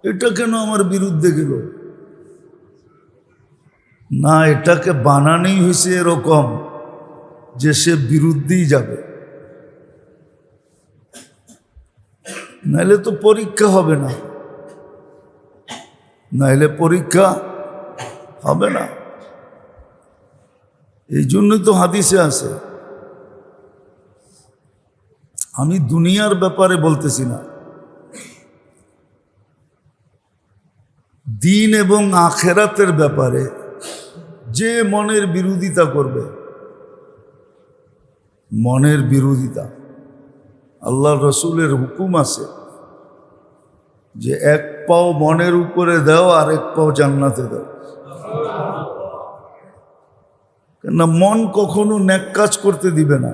Speaker 1: এটা কেন আমার বিরুদ্ধে গেল? না, এটাকে বানানোই হয়েছে এরকম যে সে বিরুদ্ধেই যাবে, নাইলে তো পরীক্ষা হবে না, নাইলে পরীক্ষা হবে না। এই জন্যই তো হাদিসে আছে, আমি দুনিয়ার ব্যাপারে বলতেছি না, দিন এবং আখেরাতের ব্যাপারে যে মনের বিরোধিতা করবে, মনের বিরোধিতা, আল্লাহ রসুলের হুকুম আছে যে এক পাও মনের উপরে দাও আর এক পাও জান্নাতে দাও। কেননা মন কখনো নেক কাজ করতে দিবে না,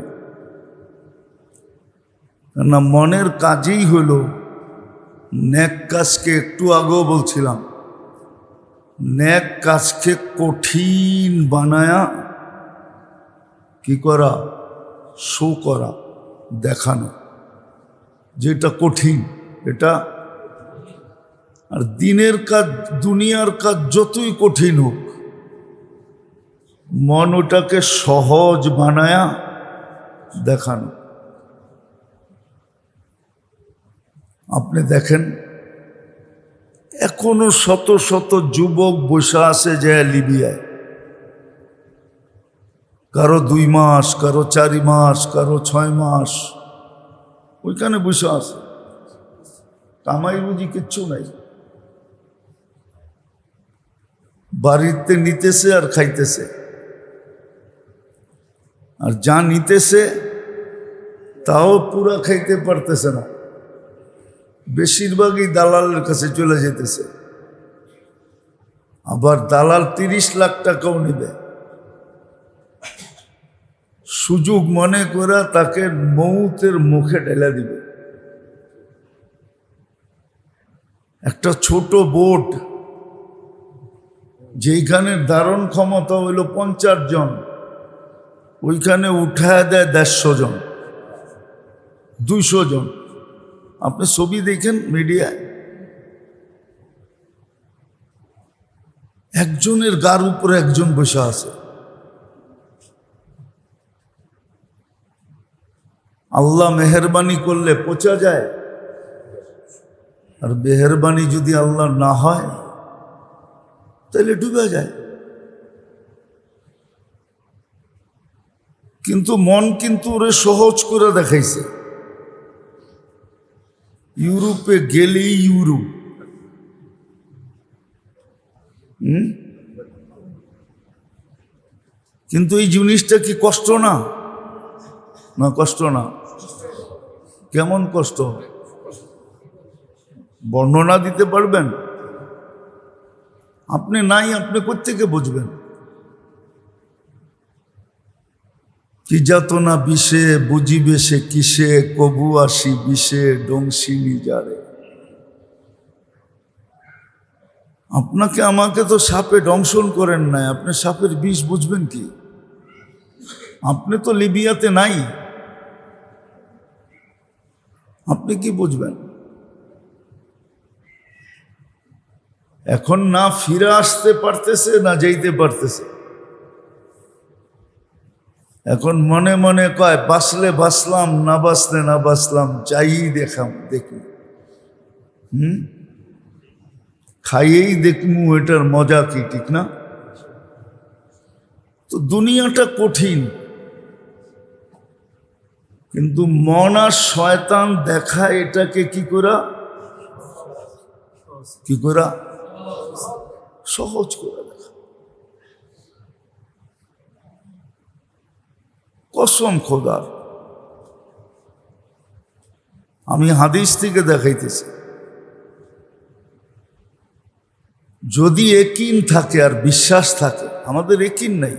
Speaker 1: কেননা মনের কাজেই হইল নেক কাজকে, একটু আগেও বলছিলাম, নেক কাজকে কঠিন বানায়া কি করা, শো করা, দেখানো যেটা কঠিন এটা। আর দিনের কাজ, দুনিয়ার কাজ যতই কঠিন হোক, মন ওটাকে সহজ বানায়া দেখানো। আপনি দেখেন এখনো শত শত যুবক বসে আছে যে লিবিয়ায়, কারো 2 মাস, কারো 4 মাস, কারো 6 মাস ওইখানে বসে আছে, কামাই রুজি কিচ্ছু নাই, বাড়িতে নিতেছে আর খাইতেছে, আর যা নিতেছে তাও পুরা খাইতে পারতেছে না, বেশিরভাগই দালালের কাছে চলে যেতেছে। আবার দালাল 30 লাখ টাকাও নেবে, সুযোগ মনে করে তাকে মৌতের মুখে ঢেলে দিবে। একটা ছোট বোট যেইখানে ধারণ ক্ষমতা হইল 50 জন, ওইখানে উঠায় দেয় 150 জন, 200 জন। আপনি ছবি দেখেন মিডিয়ায়, একজনের গার উপরে একজন বসে আছে। আল্লাহ মেহেরবানি করলে পচা যায়, আর মেহেরবানি যদি আল্লাহ না হয় তাহলে ডুবে যায়। কিন্তু মন কিন্তু ওরে সহজ করে দেখাইছে। ইউরোপে গেলেই ইউরোপ, কিন্তু এই জিনিসটা কি কষ্ট না? না কষ্ট না? কেমন কষ্ট বর্ণনা দিতে পারবেন? আপনি নাই, আপনি কোত্থেকে বুঝবেন? কি যাতনা বিষে বুঝিবে সে কিসে, কবু আসি বিষে ডংসিনি যারে। আপনাকে আমাকে তো সাপে দংশন করেন নাই, আপনি সাপের বিষ বুঝবেন কি? আপনি তো লিবিয়াতে নাই, আপনি কি বুঝবেন? এখন না ফিরে আসতে পারতেছে, না যাইতে পারতেছে। এখন মনে মনে কয় বাঁচলে বাঁচলাম, না বাঁচলে না বাঁচলাম, যাই দেখাম দেখি, খাইয়েই দেখমু এটার মজা কি, ঠিক না? তো দুনিয়াটা কঠিন, কিন্তু মন আর শয়তান দেখায় এটাকে কি করা কি করা? সহজ করে দেখা। কসম খোদার, আমি হাদিস থেকে দেখাইতেছি, যদি ইয়াকিন থাকে আর বিশ্বাস থাকে, আমাদের ইয়াকিন নাই,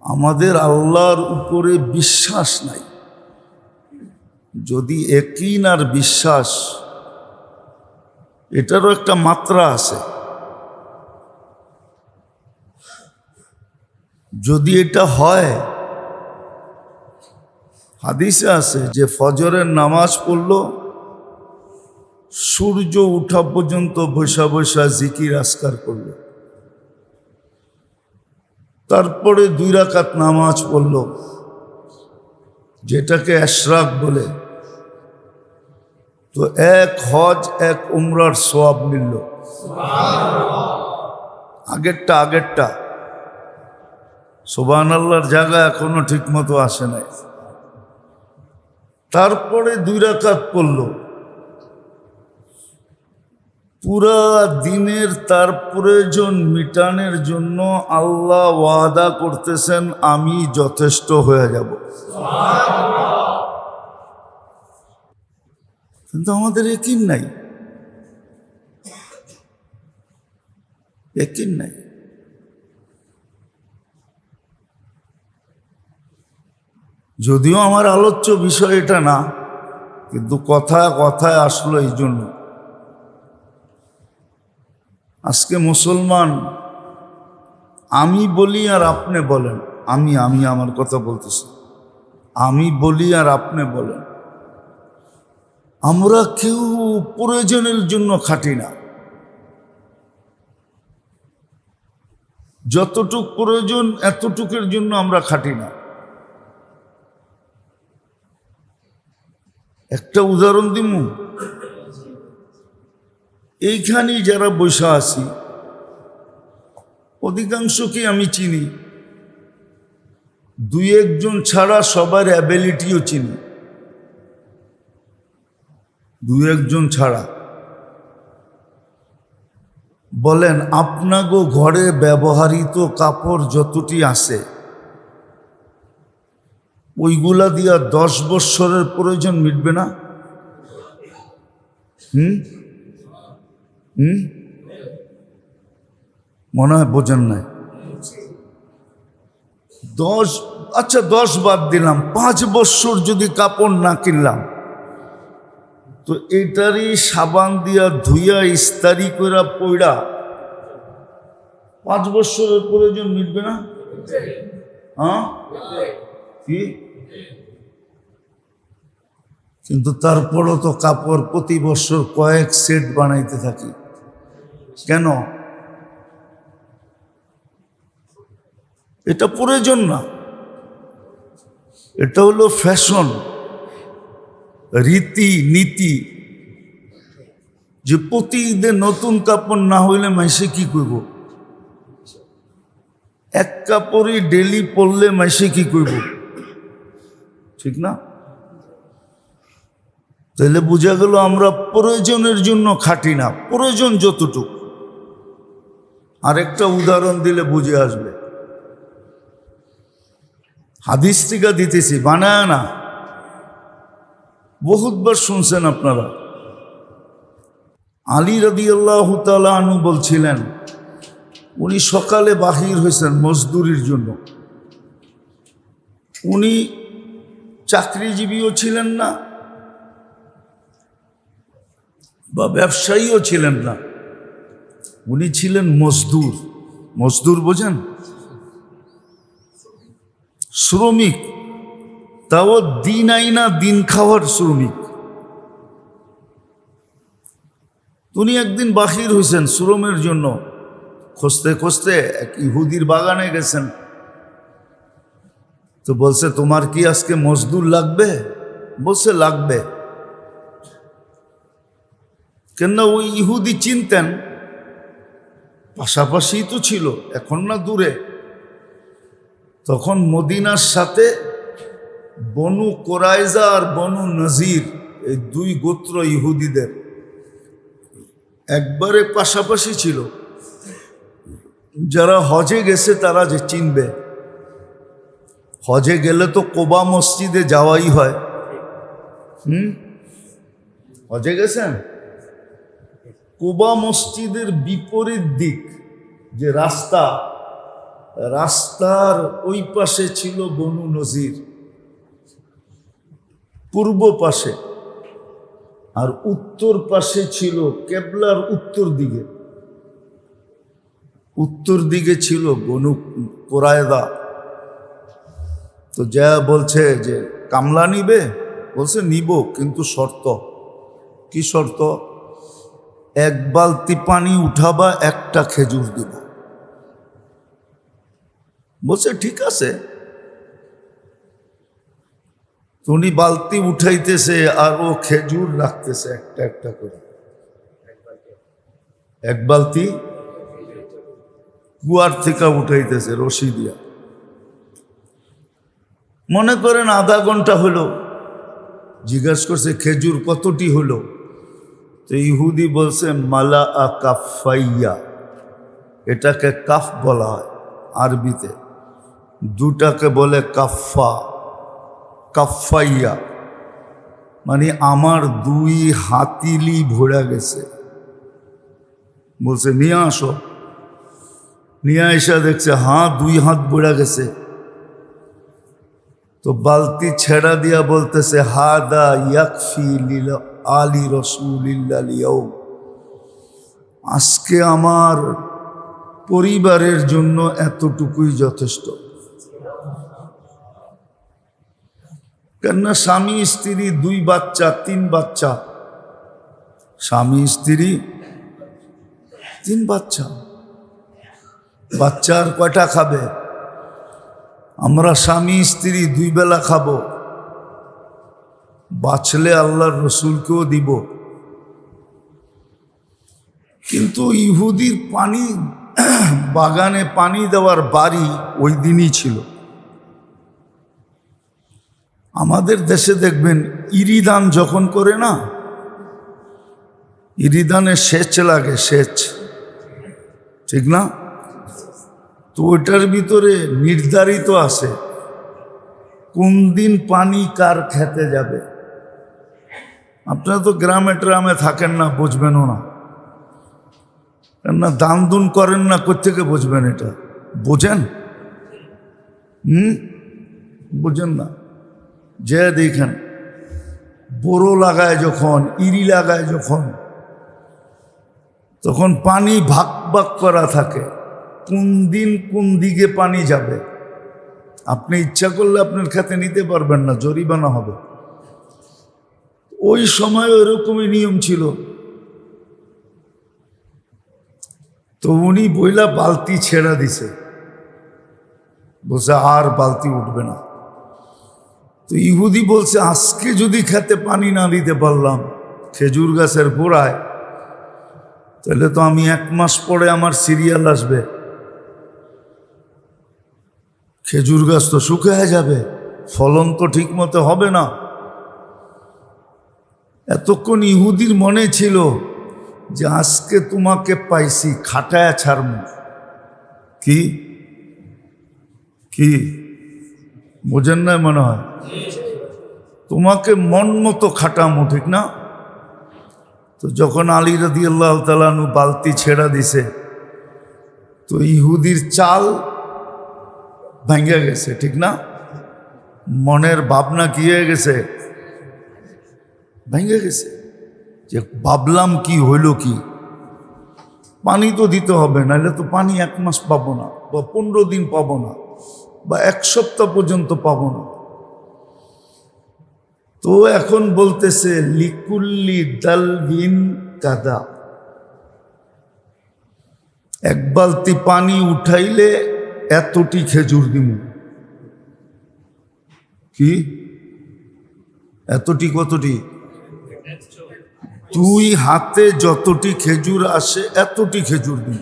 Speaker 1: আমাদের আল্লাহর উপরে বিশ্বাস নাই। যদি ইয়াকিন আর বিশ্বাস, এটারও একটা মাত্রা আছে। যদি এটা হয়, হাদিসে আছে যে ফজরের নামাজ পড়লো, সূর্য উঠা পর্যন্ত বসা বসা জিকির আজকার করল, তারপরে 2 রাকাত নামাজ পড়ল, যেটাকে এশরাক বলে, তো 1 হজ 1 উমরার সওয়াব মিলল। আগেরটা সুবহানাল্লাহর জায়গা এখনো ঠিক মতো আসে নাই। তারপরে 2 রাকাত পড়ল, পুরা দিনের তার প্রয়োজন মিটানোর জন্য আল্লাহ ওয়াদা করতেছেন, আমি যথেষ্ট হয়ে যাব। কিন্তু আমাদের ইয়াকিন নাই, ইয়াকিন নাই। যদিও আমার আলোচ্য বিষয় এটা না, কিন্তু কথায় আসলো এই জন্য। আজকে মুসলমান, আমি বলি আর আপনি বলেন, আমি আমার কথা বলতেছি, আমি বলি আর আপনি বলেন, আমরা কেউ প্রয়োজনের জন্য খাটি না। যতটুক প্রয়োজন এতটুকের জন্য আমরা খাটি না। একটা উদাহরণ দিমু, এইখানেই যারা বসে আছি অধিকাংশকে আমি চিনি, 2-1 জন ছাড়া সবার অ্যাবিলিটিও চিনি, 2-1 জন ছাড়া। বলেন, আপনাগো ঘরে ব্যবহৃত কাপড় যতটি আছে, ওইগুলা দিয়া 10 বৎসরের প্রয়োজন মিটবে না? মনে হয় বোঝেন নাই। 10 বাদ দিলাম, 5 বৎসর যদি কাপড় না কিনলাম, তো এটারই সাবান দিয়া ধুইয়া ইস্তারি কইরা পইড়া 5 বৎসরের প্রয়োজন মিটবে না? হ্যাঁ, কি? কিন্তু তারপরও তো কাপড় প্রতি বছর কয়েক সেট বানাইতে থাকি। কেন? এটা প্রয়োজন না, এটা হলো ফ্যাশন, রীতি নীতি, যে প্রতি ঈদে নতুন কাপড় না হইলে মাইসে কি করব? এক কাপড়ই ডেলি পরলে মাইসে কি করব? ঠিক না? তাহলে বোঝা গেল আমরা প্রয়োজনের জন্য খাটি না, প্রয়োজন যতটুকু। আরেকটা উদাহরণ দিলে বুঝে আসবে, হাদিস থেকে দিতেছি, বানায় না, বহুতবার শুনছেন আপনারা। আলী রাদিয়াল্লাহু তাআলা আনহু বলছিলেন, উনি সকালে বাহির হয়েছেন মজদুরির জন্য। উনি চাকরিজীবীও ছিলেন না বা ব্যবসায়ীও ছিলেন না, উনি ছিলেন মজদুর। মজদুর বোঝেন? শ্রমিক, তাও দিন আইনা দিন খাওয়ার শ্রমিক। উনি একদিন বাহির হয়েছেন শ্রমের জন্য, খুঁজতে খুঁজতে এক ইহুদির বাগানে গেছেন। তো বলছে, তোমার কি আজকে মজদুর লাগবে? বলছে, লাগবে। কেন? ওই ইহুদি চিনতেন, পাশাপাশি তো ছিল, এখন না দূরে। তখন মদিনার সাথে বনু কোরাইজা আর বনু নজির, এই 2 গোত্র ইহুদিদের, একবারে পাশাপাশি ছিল। যারা হজে গেছে তারা যে চিনবে, হজে গেলে তো কোবা মসজিদে যাওয়াই হয়। হজে গেছেন? কোবা মসজিদের বিপরীত দিক যে রাস্তা, রাস্তার ওই পাশে ছিল বনু নজির, পূর্ব পাশে, আর উত্তর পাশে ছিল কেবলার উত্তর দিকে, উত্তর দিকে ছিল বনু কোরায়দা। তো যা বলছে যে কামলা নিবে, বলছে নিব, কিন্তু শর্ত। কি শর্ত? এক বালতি পানি উঠাবা, একটা খেজুর দিব। বলছে ঠিক আছে। উনি বালতি উঠাইতেছে আর ও খেজুর রাখতেছে একটা একটা করে, এক বালতি কুয়ার থেকে উঠাইতেছে রশি দিয়া। মনে করেন আধা ঘন্টা হলো। জিজ্ঞাসা করছে খেজুর কতটি হলো? তো ইহুদি বলছে মালা আ কাফাইয়া, এটাকে কাফ বলা হয় আরবিতে, দুটাকে বলে কাফা, কাফাইয়া, মানে আমার 2 হাতিলি ভরে গেছে। বলছে নিয়ে আসো। নিয়ে এসে দেখছে হ্যাঁ 2 হাত ভরে গেছে। তো বালতি ছেড়া দিয়া বলতেছে হাদা ইয়াকফি লিল আলি রাসূলিল্লাহ লিয়াউম, আজকে আমার পরিবারের জন্য এতটুকুই যথেষ্ট। কেননা স্বামী স্ত্রী 2 বাচ্চা 3 বাচ্চা, স্বামী স্ত্রী 3 বাচ্চা, বাচ্চার কয়টা খাবে? আমরা স্বামী স্ত্রী 2 বেলা খাবো, বাঁচলে আল্লাহর রসুলকেও দিব। কিন্তু ইহুদির পানি বাগানে পানি দেওয়ার বাড়ি ওই দিনই ছিল। আমাদের দেশে দেখবেন ইরিদান যখন করে না, ইরিদানে সেচ লাগে, সেচ, ঠিক না? তো ওইটার ভিতরে নির্ধারিত আছে কোন দিন পানি কার খেতে যাবে। আপনারা তো গ্রামে ট্রামে থাকেন না, বুঝবেনও না, কেননা দান দুন করেন না, কোত্থেকে বুঝবেন এটা? বোঝেন? বুঝেন না? যে দেখেন বোরো লাগায় যখন, ইরি লাগায় যখন, তখন পানি ভাগ ভাগ করা থাকে, কোন দিন কোন দিকে পানি যাবে। আপনি ইচ্ছা করলে আপনার খেতে নিতে পারবেন না, জরিমানা হবে। ওই সময় ওইরকমই নিয়ম ছিল। তো উনি বইলা বালতি ছেড়া দিছে, বলছে আর বালতি উঠবে না। তো ইহুদি বলছে আজকে যদি খেতে পানি না দিতে পারলাম খেজুর গাছের গোড়ায়, তাহলে তো আমি 1 মাস পরে আমার সিরিয়াল আসবে, খেজুর গাছ তো শুকিয়ে যাবে, ফলন তো ঠিক মতো হবে না। এতক্ষণ ইহুদির মনে ছিল যে আজকে তোমাকে পাইছি, খাটায়া ছাড়ব। কি কি বোঝেন না? মনে হয় তোমাকে মন মতো খাটামো, ঠিক না? তো যখন আলী রাদিয়াল্লাহু তাআলা আনহু বালতি ছেড়া দিছে, তো ইহুদির চাল ভেঙে গেছে, ঠিক না? মনের ভাবনা কি হয়ে গেছে? ভেঙে গেছে। যে ভাবলাম কি হইল কি, পানি তো দিতে হবে, নাহলে তো পানি 1 মাস পাবো না, বা 15 দিন পাবো না, বা 1 সপ্তাহ পর্যন্ত পাবো না। তো এখন বলতেছে লিকুল্লি দালবিন কাদা, 1 বালতি পানি উঠাইলে এতটি খেজুর দিব। কি এতটি? কতটি? 2 হাতে যতটি খেজুর আসে এতটি খেজুর দিব।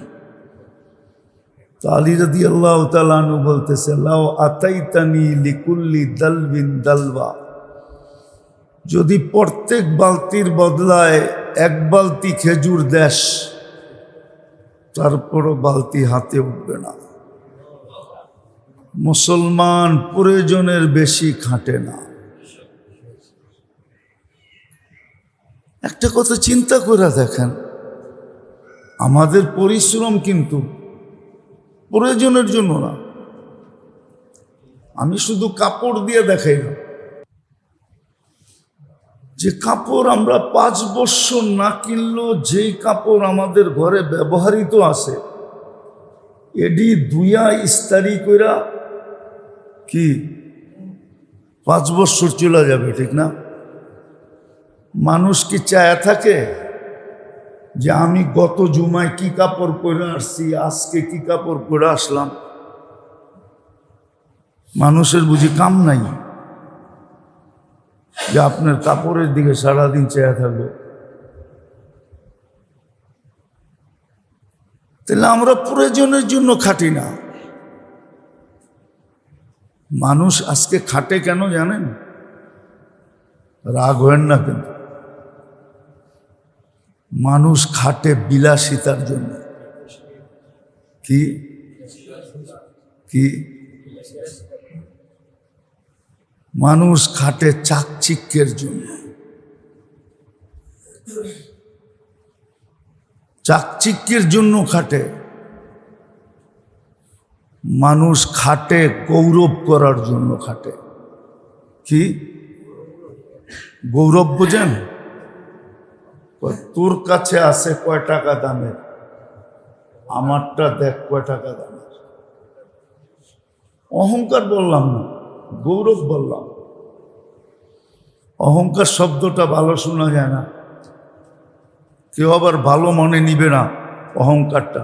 Speaker 1: তো আলী রাদিয়াল্লাহু তাআলা আনহু বলতেছে লাউ আতাইতানি লিকুল্লি দালবিন দালবা, যদি প্রত্যেক বালতির বদলায় এক বালতি খেজুর দেশ, তারপরও বালতি হাতে উঠবে না। মুসলমান প্রয়োজনের বেশি খাটে না। একটা কথা চিন্তা করে দেখেন, আমাদের পরিশ্রম কিন্তু প্রয়োজনের জন্য না। আমি শুধু কাপড় দিয়ে দেখাই না, যে কাপড় আমরা 5 বছর না কিনলেও যেই কাপড় আমাদের ঘরে ব্যবহৃত আছে, এডি দুইয়া ইস্তারি কইরা কি 5 বছর চলে যাবে, ঠিক না? মানুষ কি চায় থাকে যে আমি গত জুমায় কি কাপড় পরে আসছি, আজকে কি কাপড় পরে আসলাম? মানুষের বুঝি কাম নাই যে আপনার কাপড়ের দিকে সারাদিন চেয়ে থাকবে? তাহলে আমরা প্রয়োজনের জন্য খাটি না। মানুষ আজকে খাটে কেন জানেন? রাগ হয় না, কিন্তু মানুষ খাটে বিলাসিতার জন্য। কি কি মানুষ খাটে চাকচিক্যের জন্য। চাকচিক্যের জন্য খাটে। মানুষ খাটে গৌরব করার জন্য খাটে। কি গৌরব বোঝেন? তোর কাছে আছে কয় টাকা দামের, আমারটা দেখ কয় টাকা দামের। অহংকার বললাম না, গৌরব বললাম। অহংকার শব্দটা ভালো শোনা যায় না, কেউ আবার ভালো মনে নিবে না অহংকারটা।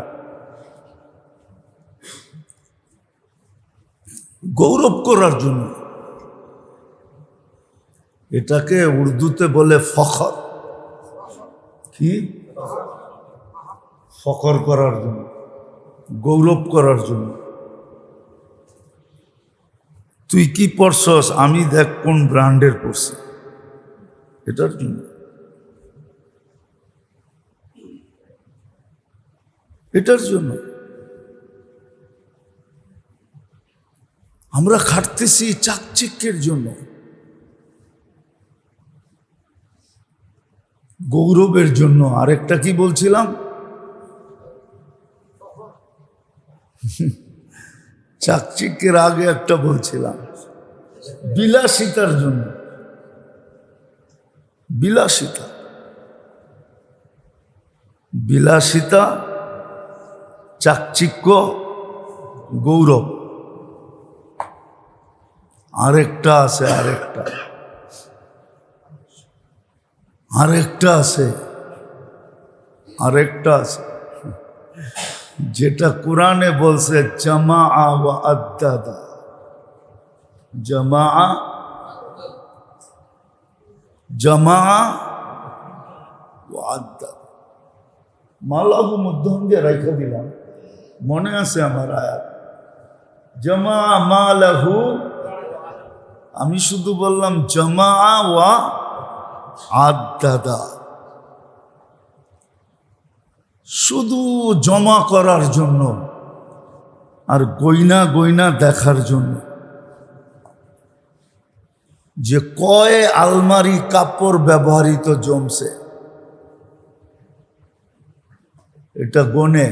Speaker 1: গৌরব করার জন্য, এটাকে উর্দুতে বলে ফখর। কি ফখর করার জন্য, গৌরব করার জন্য। তুই কি পরছস, আমি দেখ কোন ব্র্যান্ডের পরছি, এটার জন্য। এটার জন্য আমরা খাটতেছি চাকচিক্যের জন্য, গৌরবের জন্য। আরেকটা কি বলছিলাম? চাকচিক্যের আগে একটা বলছিলাম বিলাসিতার জন্য। বিলাসিতা, বিলাসিতা, চাকচিক্য, গৌরব। আরেকটা আছে, আরেকটা আছে, আরেকটা আছে, যেটা কোরআনে বলছে জামা ওয়া আদ্দাদা। জামা, জামা ওয়া আদ্দাদা। মালাহু মধ্যম দিয়ে রাইখা দিলাম, মনে আছে আমার আয়াত। জামা মালাহু, আমি শুধু বললাম জামা ওয়া আদ্দাদা, শুধু জমা করার জন্য আর গয়না গয়না দেখার জন্য। যে কয় আলমারি কাপড় ব্যবহৃত জমছে, এটা গনে।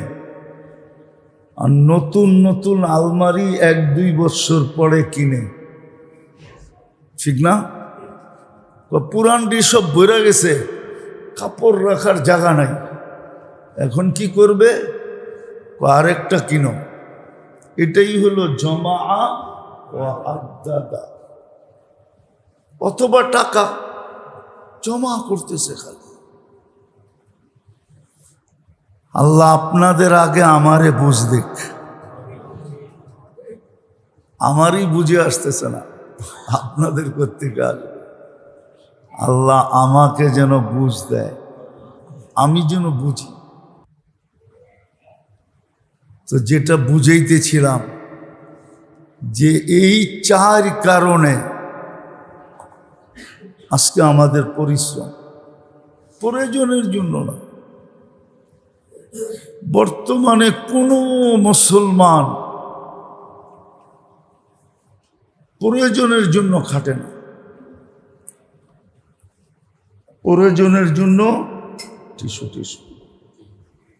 Speaker 1: আর নতুন নতুন আলমারি 1-2 বছর পরে কিনে, ঠিক না? পুরানটি সব বইরা গেছে, কাপড় রাখার জায়গা নাই। এখন কি করবে? আরেকটা কিনো। এটাই হলো জমা ওয়া আদ্দাদা। অথবা টাকা জমা করতেছে খালি। আল্লাহ আপনাদের আগে আমারে বুঝ দিক, আমারই বুঝে আসতেছে না, আপনাদের কর্তৃক আসবে। আল্লাহ আমাকে যেন বুঝ দেয়, আমি যেন বুঝি। তো যেটা বুঝাইতেছিলাম, যে এই 4 কারণে আজকে আমাদের পরিশ্রম। প্রয়োজনের জন্য না। বর্তমানে কোনো মুসলমান প্রয়োজনের জন্য খাটে না, প্রয়োজনের জন্য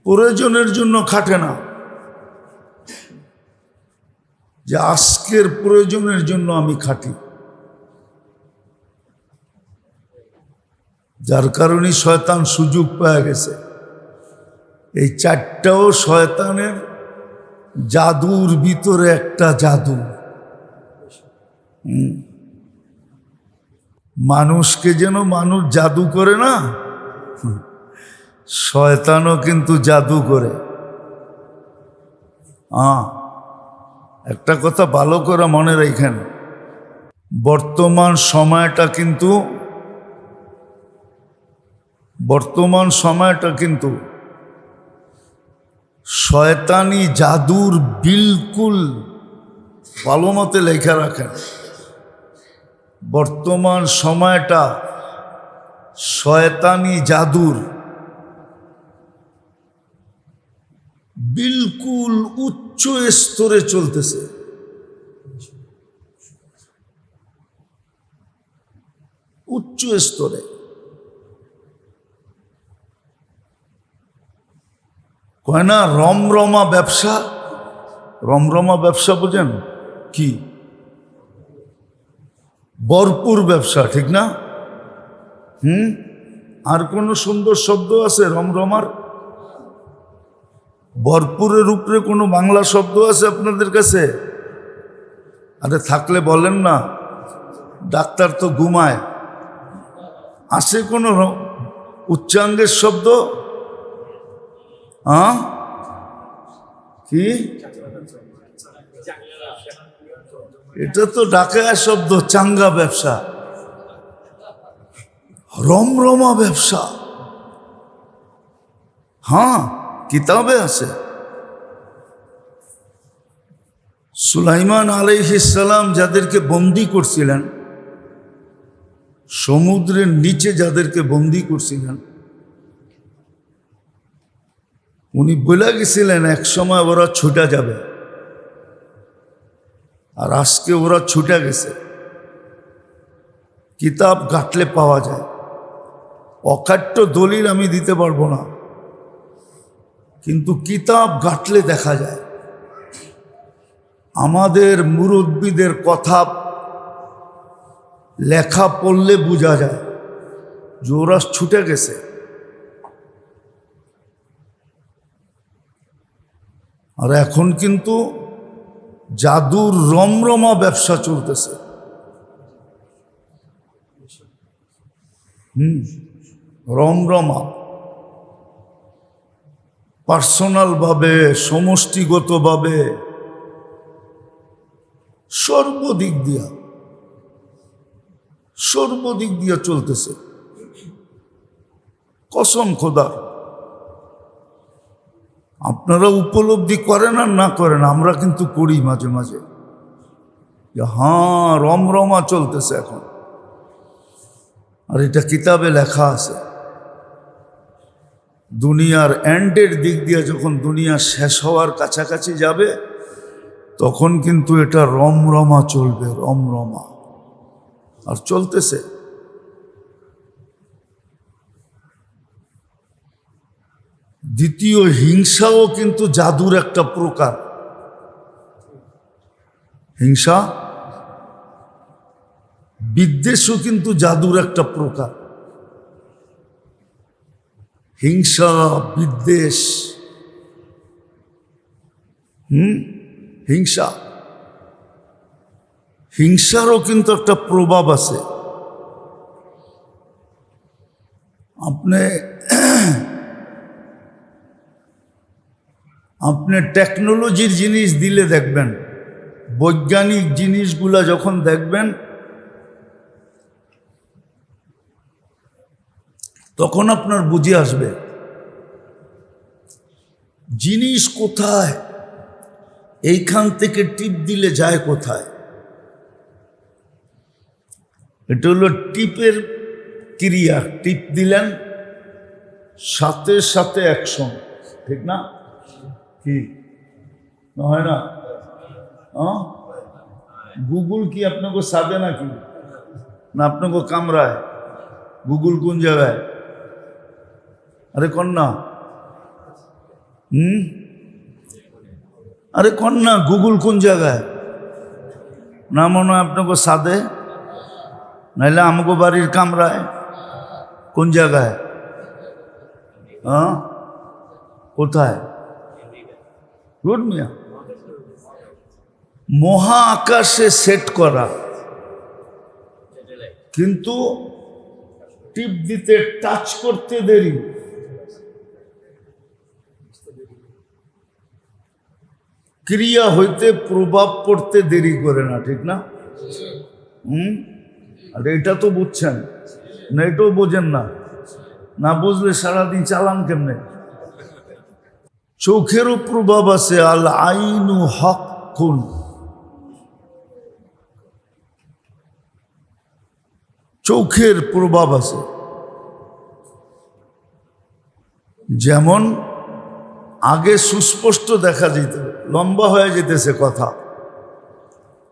Speaker 1: প্রয়োজনের জন্য খাটে না, যে আজকের প্রয়োজনের জন্য আমি খাটি। যার কারণে শয়তান সুযোগ পেয়ে গেছে। এই চারটাও শয়তানের জাদুর ভিতরে একটা জাদু। মানুষকে যেন মানুষ জাদু করে না, শয়তানও কিন্তু জাদু করে। একটা কথা ভালো করে মনে রাখেন, বর্তমান সময়টা কিন্তু শয়তানি জাদুর বিলকুল ভালো মতে লেখা রাখেন। বর্তমান সময়টা শয়তানি জাদুর বিলকুল উচ্চ স্তরে চলতেছে। উচ্চ স্তরে কয় না রমরমা ব্যবসা। রমরমা ব্যবসা বোঝেন কি? ভরপুর ব্যবসা, ঠিক না? আর কোন সুন্দর শব্দ আছে রমরমার? ভরপুরের উপরে কোনো বাংলা শব্দ আছে আপনাদের কাছে? আরে থাকলে বলেন না, ডাক্তার তো ঘুমায়। আছে কোনো উচ্চাঙ্গের শব্দ? কি? এটা তো ঢাকায় শব্দ, চাঙ্গা ব্যবসা, রমরমা ব্যবসা। কিতাবে আছে। সুলাইমান আলাইহিস সালাম যাদেরকে বন্দী করছিলেন, সমুদ্রের নিচে যাদেরকে বন্দী করছিলেন, উনি বলে গেছিলেন এক সময় ওরা ছুটা যাবে, আর আজকে ওরা ছুটে গেছে। কিতাব ঘাটলে পাওয়া যায়। অকাট্য দলিল আমি দিতে পারবো না, কিন্তু কিতাব ঘাটলে দেখা যায়। আমাদের মুরব্বীদের কথা লেখা পড়লে বোঝা যায় যে ওরা ছুটে গেছে। আর এখন কিন্তু জাদুর রমরমা ব্যবসা চলতেছে। রমরমা, পার্সোনাল ভাবে, সমষ্টিগতভাবে, সর্বদিক দিয়া চলতেছে। কসম খোদার, আপনারা উপলব্ধি করেন আর না করেন, আমরা কিন্তু করি মাঝে মাঝে, যে রমরমা চলতেছে এখন। আর এটা কিতাবে লেখা আছে। দুনিয়ার এন্ডের দিক দিয়ে যখন দুনিয়া শেষ হওয়ার কাছাকাছি যাবে, তখন কিন্তু এটা রমরমা চলবে, রমরমা। আর চলতেছে। দ্বিতীয়, হিংসাও কিন্তু জাদুর একটা প্রকার। হিংসা, বিদ্বেষও কিন্তু জাদুর একটা প্রকার। হিংসা, বিদ্বেষ, হিংসারও কিন্তু একটা প্রভাব আছে। আপনি টেকনোলজির জিনিস দিলে দেখবেন, বৈজ্ঞানিক জিনিসগুলা যখন দেখবেন, তখন আপনার বুঝে আসবে জিনিস কোথায়, এইখান থেকে টিপ দিলে যায় কোথায়। এটা হলো টিপের ক্রিয়া। টিপ দিলেন, সাথে সাথে অ্যাকশন, ঠিক না? কি না হয় না? গুগল কি আপনাকে সাদে নাকি না আপনাকে কামরায়? গুগল কোন জায়গায়? আরে কন্যা, আরে কন্যা, গুগল কোন জায়গায়? না মনে হয় আপনাকে সাদে, নাইলে আমাকে বাড়ির কামরায়। কোন জায়গায়? কোথায়? রোড মিয়া, মহা আকাশে সেট করা, কিন্তু টিপ দিতে টাচ করতে দেরি। ক্রিয়া হইতে প্রভাব পড়তে দেরি করে না, ঠিক না? আর এটা তো বুঝছেন না, এটাও বোঝেন না। না বুঝলে সারাদিন চালান কেমনে? চোখেরও প্রভাব আছে। আল আইনু হাক্কুন, চোখের প্রভাব আছে। যেমন আগে সুস্পষ্ট দেখা যেত, লম্বা হয়ে যেতেছে কথা,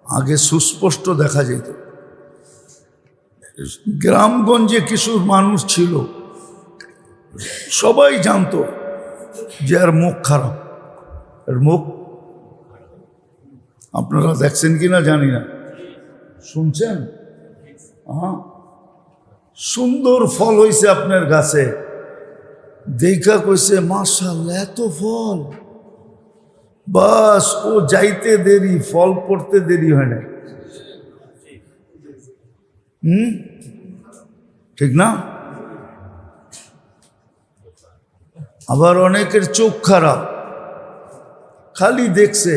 Speaker 1: আগে সুস্পষ্ট দেখা যেত। গ্রামগঞ্জে কিছু মানুষ ছিল, সবাই জানতো যে এর মুখ খারাপ, এর মুখ। আপনারা দেখছেন কিনা জানি না, শুনছেন? সুন্দর ফল হয়েছে আপনার গাছে, দেখা কইছে মাশাআল্লাহ এত ফল। বাস ও যাইতে দেরি, ফল পড়তে দেরি হয় না। ঠিক না? আবার অনেকের চোখ খারাপ, খালি দেখছে,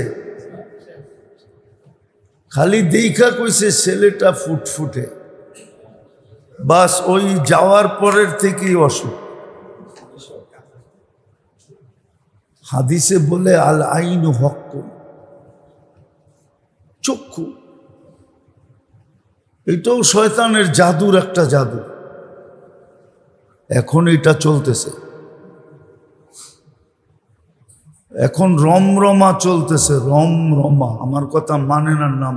Speaker 1: খালি দেখা কইছে ছেলেটা ফুটফুটে, বাস ওই যাওয়ার পরের থেকেই অসুখ। হাদিসে বলে আল আইনু হাক্কুন, চক্ষু। এটাও শয়তানের জাদুর একটা জাদু। এখন এটা চলতেছে, এখন রমরমা চলতেছে, রমরমা। আমার কথা মানে না, নাম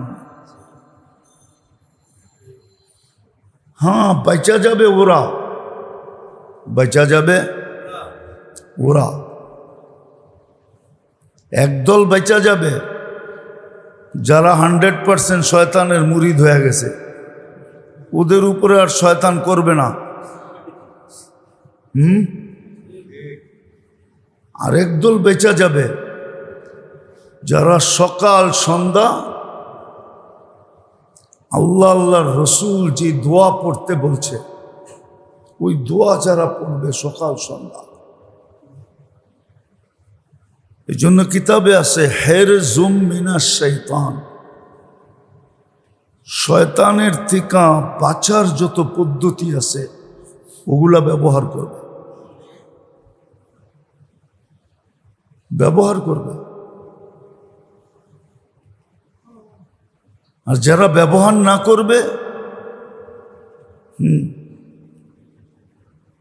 Speaker 1: হ্যাঁ, বেচা যাবে ওরা, বেচা যাবে ওরা। একদল বেচা যাবে যারা 100% শয়তানের মুরিদ হয়ে গেছে, ওদের উপরে আর শয়তান করবে না। আরেক দল বেচা যাবে যারা সকাল সন্ধ্যা আল্লাহ আল্লাহর রসুল যে দোয়া পড়তে বলছে, ওই দোয়া যারা পড়বে সকাল সন্ধ্যা। এই জন্য কিতাবে আছে হেরজুম মিনাশ শাইতান, শয়তানের থেকে বাঁচার যত পদ্ধতি আছে ওগুলা ব্যবহার করবে, ব্যবহার করবে। আর যারা ব্যবহার না করবে,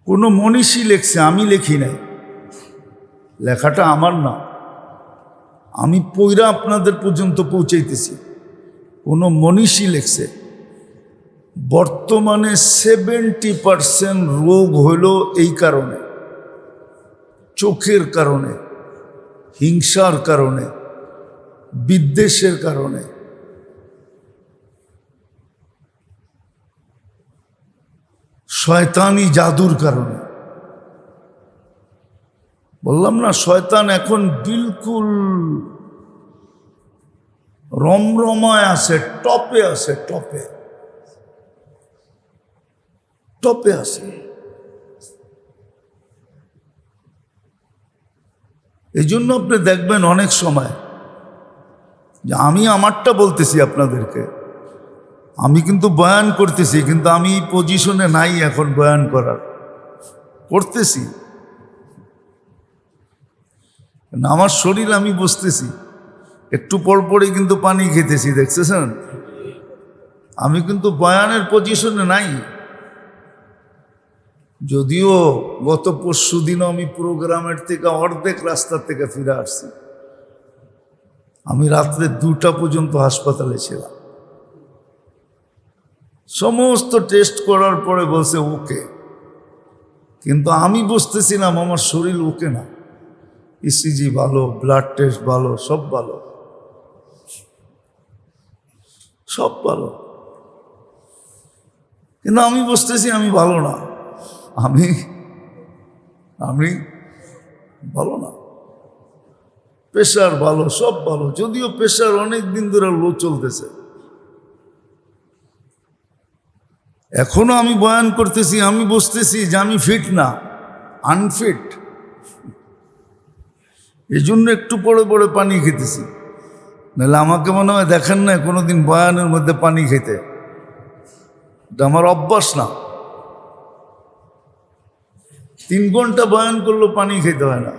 Speaker 1: কোনো মনীষী লেখছে, আমি লেখি নাই, লেখাটা আমার না, আমি পইরা আপনাদের পর্যন্ত পৌঁছাইতেছি। কোনো মনীষী লেখছে বর্তমানে 70% রোগ হইল এই কারণে, চোখের কারণে, হিংসার কারণে, বিদ্বেষের কারণে। শয়তানি জাদুর কারণে। বললাম না, শয়তান এখন বিলকুল রমরমায় আছে, টপে আছে, টপে টপে আছে। এই জন্য আপনি দেখবেন অনেক সময় যে আমি আমারটা বলতেছি আপনাদেরকে, আমি কিন্তু বয়ান করতেছি, কিন্তু আমি এই পজিশনে নাই এখন বয়ান করার, করতেছি আমার শরীর, আমি বুঝতেছি। একটু পরপরই কিন্তু পানি খেতেছি, দেখতেছেন? আমি কিন্তু বয়ানের পজিশনে নাই। যদিও গত পরশু দিনও আমি প্রোগ্রামের থেকে অর্ধেক রাস্তা থেকে ফিরে আসছি। আমি রাত্রে 2টা পর্যন্ত হাসপাতালে ছিলাম। সমস্ত টেস্ট করার পরে বলছে ওকে, কিন্তু আমি বুঝতেছিলাম আমার শরীর ওকে না। ইসিজি ভালো, ব্লাড টেস্ট ভালো, সব ভালো, সব ভালো, কিন্তু আমি বুঝতেছি আমি ভালো না, আমি আমি ভালো না। প্রেশার ভালো, সব ভালো, যদিও প্রেশার অনেক দিন ধরে লো চলতেছে। এখনো আমি বয়ান করতেছি, আমি বুঝতেছি যে আমি ফিট না, আনফিট। এই জন্য একটু পরে পরে পানি খেতেছি, নাহলে আমাকে মনে হয় দেখেন না কোনোদিন বয়ানের মধ্যে পানি খেতে, এটা আমার অভ্যাস না। 3 ঘন্টা বয়ান করলেও পানি খেতে হয় না।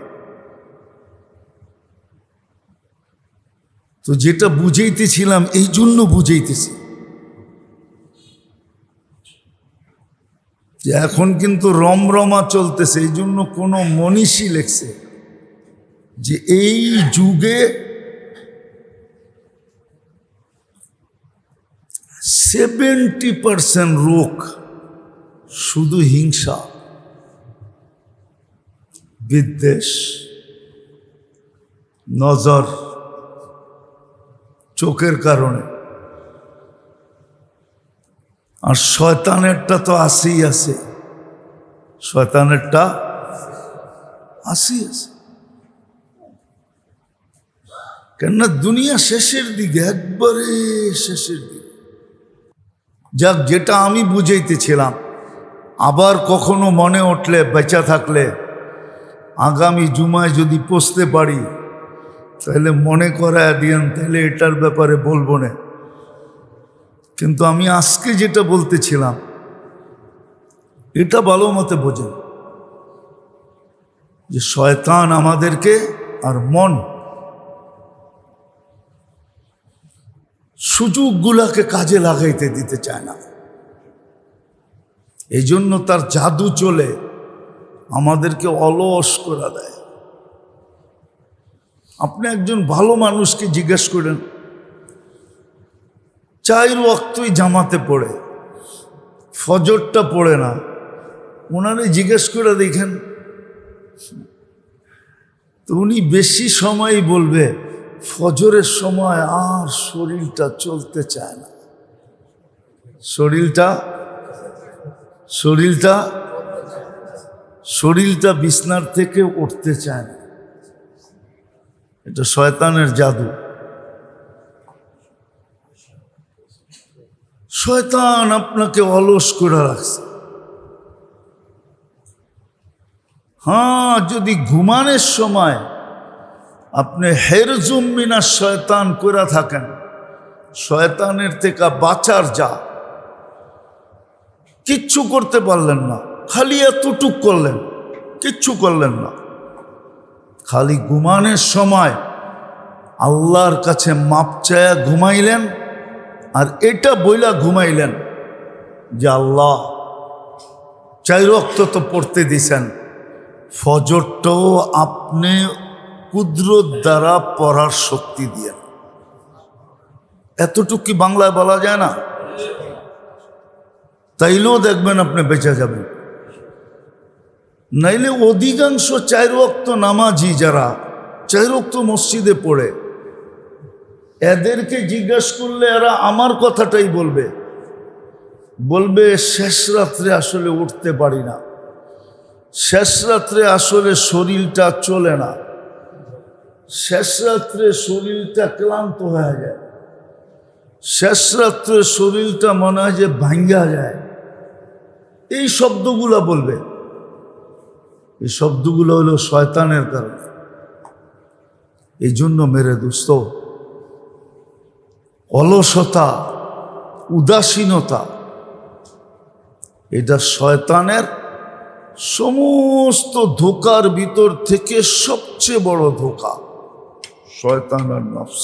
Speaker 1: তো যেটা বুঝাইতেছিলাম এই জন্য বুঝাইতেছি যে এখন কিন্তু রমরমা চলতেছে। এই জন্য কোনো মনীষী লেখছে যে এই যুগে 70% রোগ শুধু হিংসা, বিদ্বেষ, নজর, চোখের কারণে। আর শয়তানেরটা তো আসেই আছে, শয়তানেরটা আসেই আছে। কেননা দুনিয়া শেষের দিকে, একবারে শেষের দিকে। যাক, যেটা আমি বুঝাইতেছিলাম, আবার কখনো মনে উঠলে, বেঁচা থাকলে আগামী জুমায় যদি পৌঁছতে পারি তাহলে মনে করায় দিয়েন, তাহলে এটার ব্যাপারে বলবো না। কিন্তু আমি আজকে যেটা বলতেছিলাম এটা ভালো মতে বোঝেন যে শয়তান আমাদেরকে আর মন সুযোগগুলাকে কাজে লাগাইতে দিতে চায় না। এই জন্য তার জাদু চলে আমাদেরকে অলস করে দেয়। আপনি একজন ভালো মানুষকে জিজ্ঞেস করেন, 4 ওয়াক্তই জামাতে পড়ে, ফজরটা পড়ে না, ওনারে জিজ্ঞেস করে দেখেন তো উনি বেশি সময়ই বলবে ফজরের সময় আর শরীরটা চলতে চায় না, শরীরটা বিছনার থেকে উঠতে চায় না। এটা শয়তানের জাদু। শয়তান আপনাকে অলস করে রাখছে। হ্যাঁ, যদি ঘুমানোর সময় আপনি হেরজুম মিনাশ শয়তান করে থাকেন, শয়তানের থেকে বাঁচার যা, কিচ্ছু করতে পারলেন না, খালি এতটুক করলেন, কিচ্ছু করলেন না, খালি ঘুমানোর সময় আল্লাহর কাছে মাপ চায়া ঘুমাইলেন। আর এটা বইলা ঘুমাইলেন যে আল্লাহ 4 ওয়াক্ত তো পড়তে দিছেন, ফজরটাও আপনি কুদরত দ্বারা পড়ার শক্তি দিয়ে। এতটুকু কি বাংলায় বলা যায় না? তাইলেও দেখবেন আপনি বেঁচে যাবেন। নাইলে অধিকাংশ 4 ওয়াক্ত নামাজি যারা 4 ওয়াক্ত মসজিদে পড়ে, এদেরকে জিজ্ঞাসা করলে এরা আমার কথাটাই বলবে শেষ রাত্রে আসলে উঠতে পারি না, শেষ রাত্রে আসলে শরীরটা চলে না, শেষ রাত্রে শরীরটা ক্লান্ত হয়ে যায়, শেষ রাত্রে শরীরটা মনে হয় যে ভাঙ্গা যায়। এই শব্দগুলো বলবে। এই শব্দগুলো হলো শয়তানের কারণে। এই জন্য মেরে দোস্ত, অলসতা, উদাসীনতা, এটা শয়তানের সমস্ত ধোকার ভিতর থেকে সবচেয়ে বড় ধোকা, শয়তানের নফস।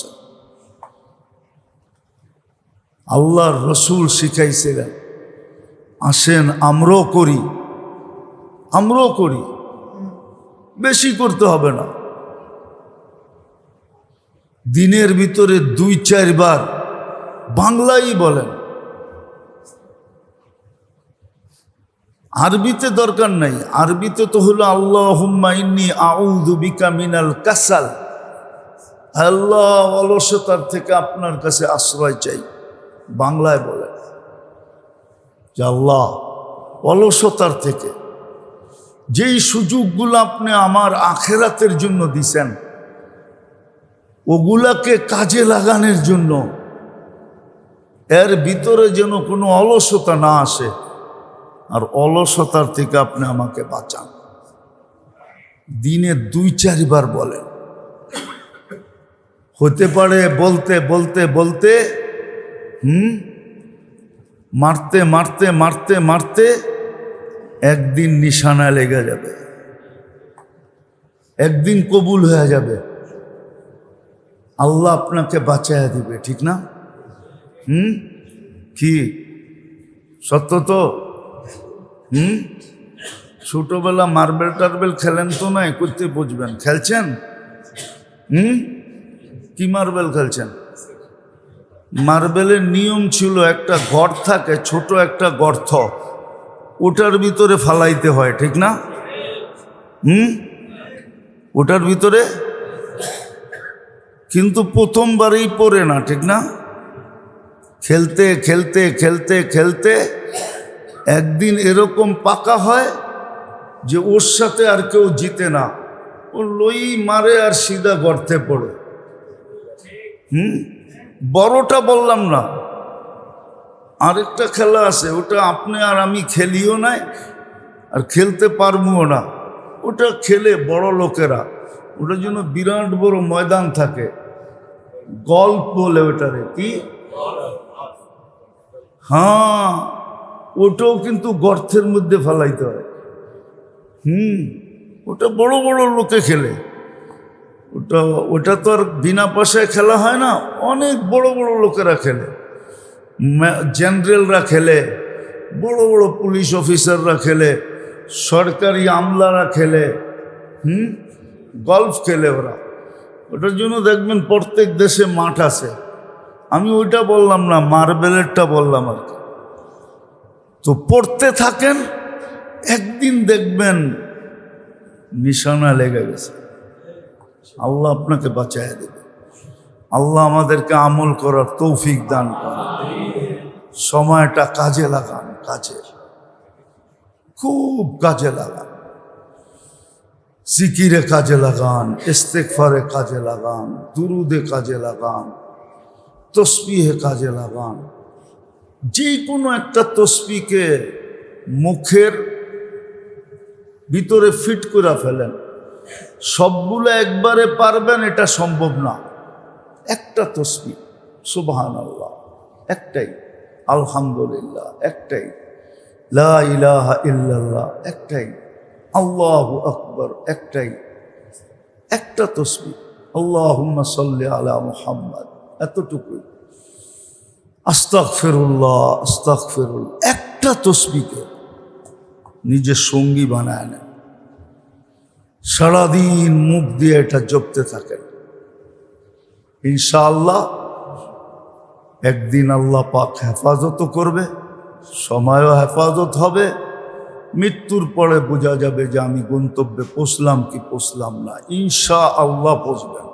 Speaker 1: আল্লাহর রসুল শিখাইছিলেন, আসেন আমরাও করি, আমরাও করি, বেশি করতে হবে না। দিনের ভিতরে 2-4 বার বাংলাই বলেন, আরবিতে দরকার নাই। আরবিতে তো হলো আল্লাহুম্মা ইন্নী আউযু বিকা মিনাল কাসাল, আল্লাহ অলসতার থেকে আপনার কাছে আশ্রয় চাই। বাংলায় বলেন যে আল্লাহ অলসতার থেকে, যেই সুযোগগুলো আপনি আমার আখেরাতের জন্য দিছেন ওগুলাকে কাজে লাগানোর জন্য এর ভিতরে যেন কোনো অলসতা না আসে, আর অলসতার থেকে আপনি আমাকে বাঁচান। দিনে 2-4 বার বলেন। হতে পারে বলতে বলতে বলতে মারতে মারতে মারতে মারতে একদিন নিশানা লেগে যাবে, একদিন কবুল হয়ে যাবে, আল্লাহ আপনাকে বাঁচাইয়া দিবে। ঠিক না? কি সত্য তো? ছোটবেলা মার্বেল টার্বেল খেলেন তো নাই, করতে বুঝবেন। খেলছেন? কি মার্বেল খেলছেন? মার্বেলের নিয়ম ছিল একটা ঘর থাকে, ছোট একটা গর্ত, ওটার ভিতরে ফালাইতে হয়। ঠিক না? ওটার ভিতরে, কিন্তু প্রথমবারেই পড়ে না। ঠিক না? খেলতে খেলতে খেলতে খেলতে একদিন এরকম পাকা হয় যে ওর সাথে আর কেউ জিতে না, ও লই মারে আর সিধা গর্তে পড়ে। বড়টা বললাম না, আরেকটা খেলা আছে, ওটা আপনি আর আমি খেলিও নাই আর খেলতে পারবো না। ওটা খেলে বড় লোকেরা, ওটার জন্য বিরাট বড় ময়দান থাকে, গল্ফ বলে ওটারে। কি? হ্যাঁ, ওটাও কিন্তু গর্তের মধ্যে ফেলাইতে হয়। ওটা বড় বড় লোকে খেলে। ওটা তো আর বিনা পয়সায় খেলা হয় না, অনেক বড় বড় লোকেরা খেলে, জেনারেলরা খেলে, বড় বড় পুলিশ অফিসাররা খেলে, সরকারি আমলারা খেলে, গল্ফ খেলে ওরা। ওটার জন্য দেখবেন প্রত্যেক দেশে মাঠ আছে। আমি ওইটা বললাম না, মার্বেলেরটা বললাম আর কি। তো পড়তে থাকেন, একদিন দেখবেন নিশানা লেগে গেছে, আল্লাহ আপনাকে বাঁচায় দেবে। আল্লাহ আমাদেরকে আমল করার তৌফিক দান করেন। সময়টা কাজে লাগান, খুব কাজে লাগান। জিকিরে কাজে লাগান, ইস্তেগফারে কাজে লাগান, দুরুদে কাজে লাগান, তসবিহে কাজে লাগান। যে কোনো একটা তসবিহকে মুখের ভিতরে ফিট করে ফেলেন। সবগুলো একবারে পারবেন এটা সম্ভব না। একটা তসবিহ সুবহানাল্লাহ একটাই, আলহামদুলিল্লাহ একটাই, লা ইলাহা ইল্লাল্লাহ একটাই, আল্লাহু আকবার একটাই, একটা তসবিহ আল্লাহুম্মা সাল্লি আলা মুহাম্মদ, এতটুকুই। আস্তাগফিরুল্লাহ আস্তাগফিরুল্লাহ, একটা তসবিহকে নিজের সঙ্গী বানায় নেন। সারাদিন মুখ দিয়ে এটা জপতে থাকেন। ইনশাআল্লাহ একদিন আল্লাহ পাক হেফাজত করবে, সময়ও হেফাজত হবে। মৃত্যুর পরে বোঝা যাবে যে আমি গন্তব্যে পৌঁছলাম কি পৌঁছলাম না। ইনশাআল্লাহ পৌঁছবেন।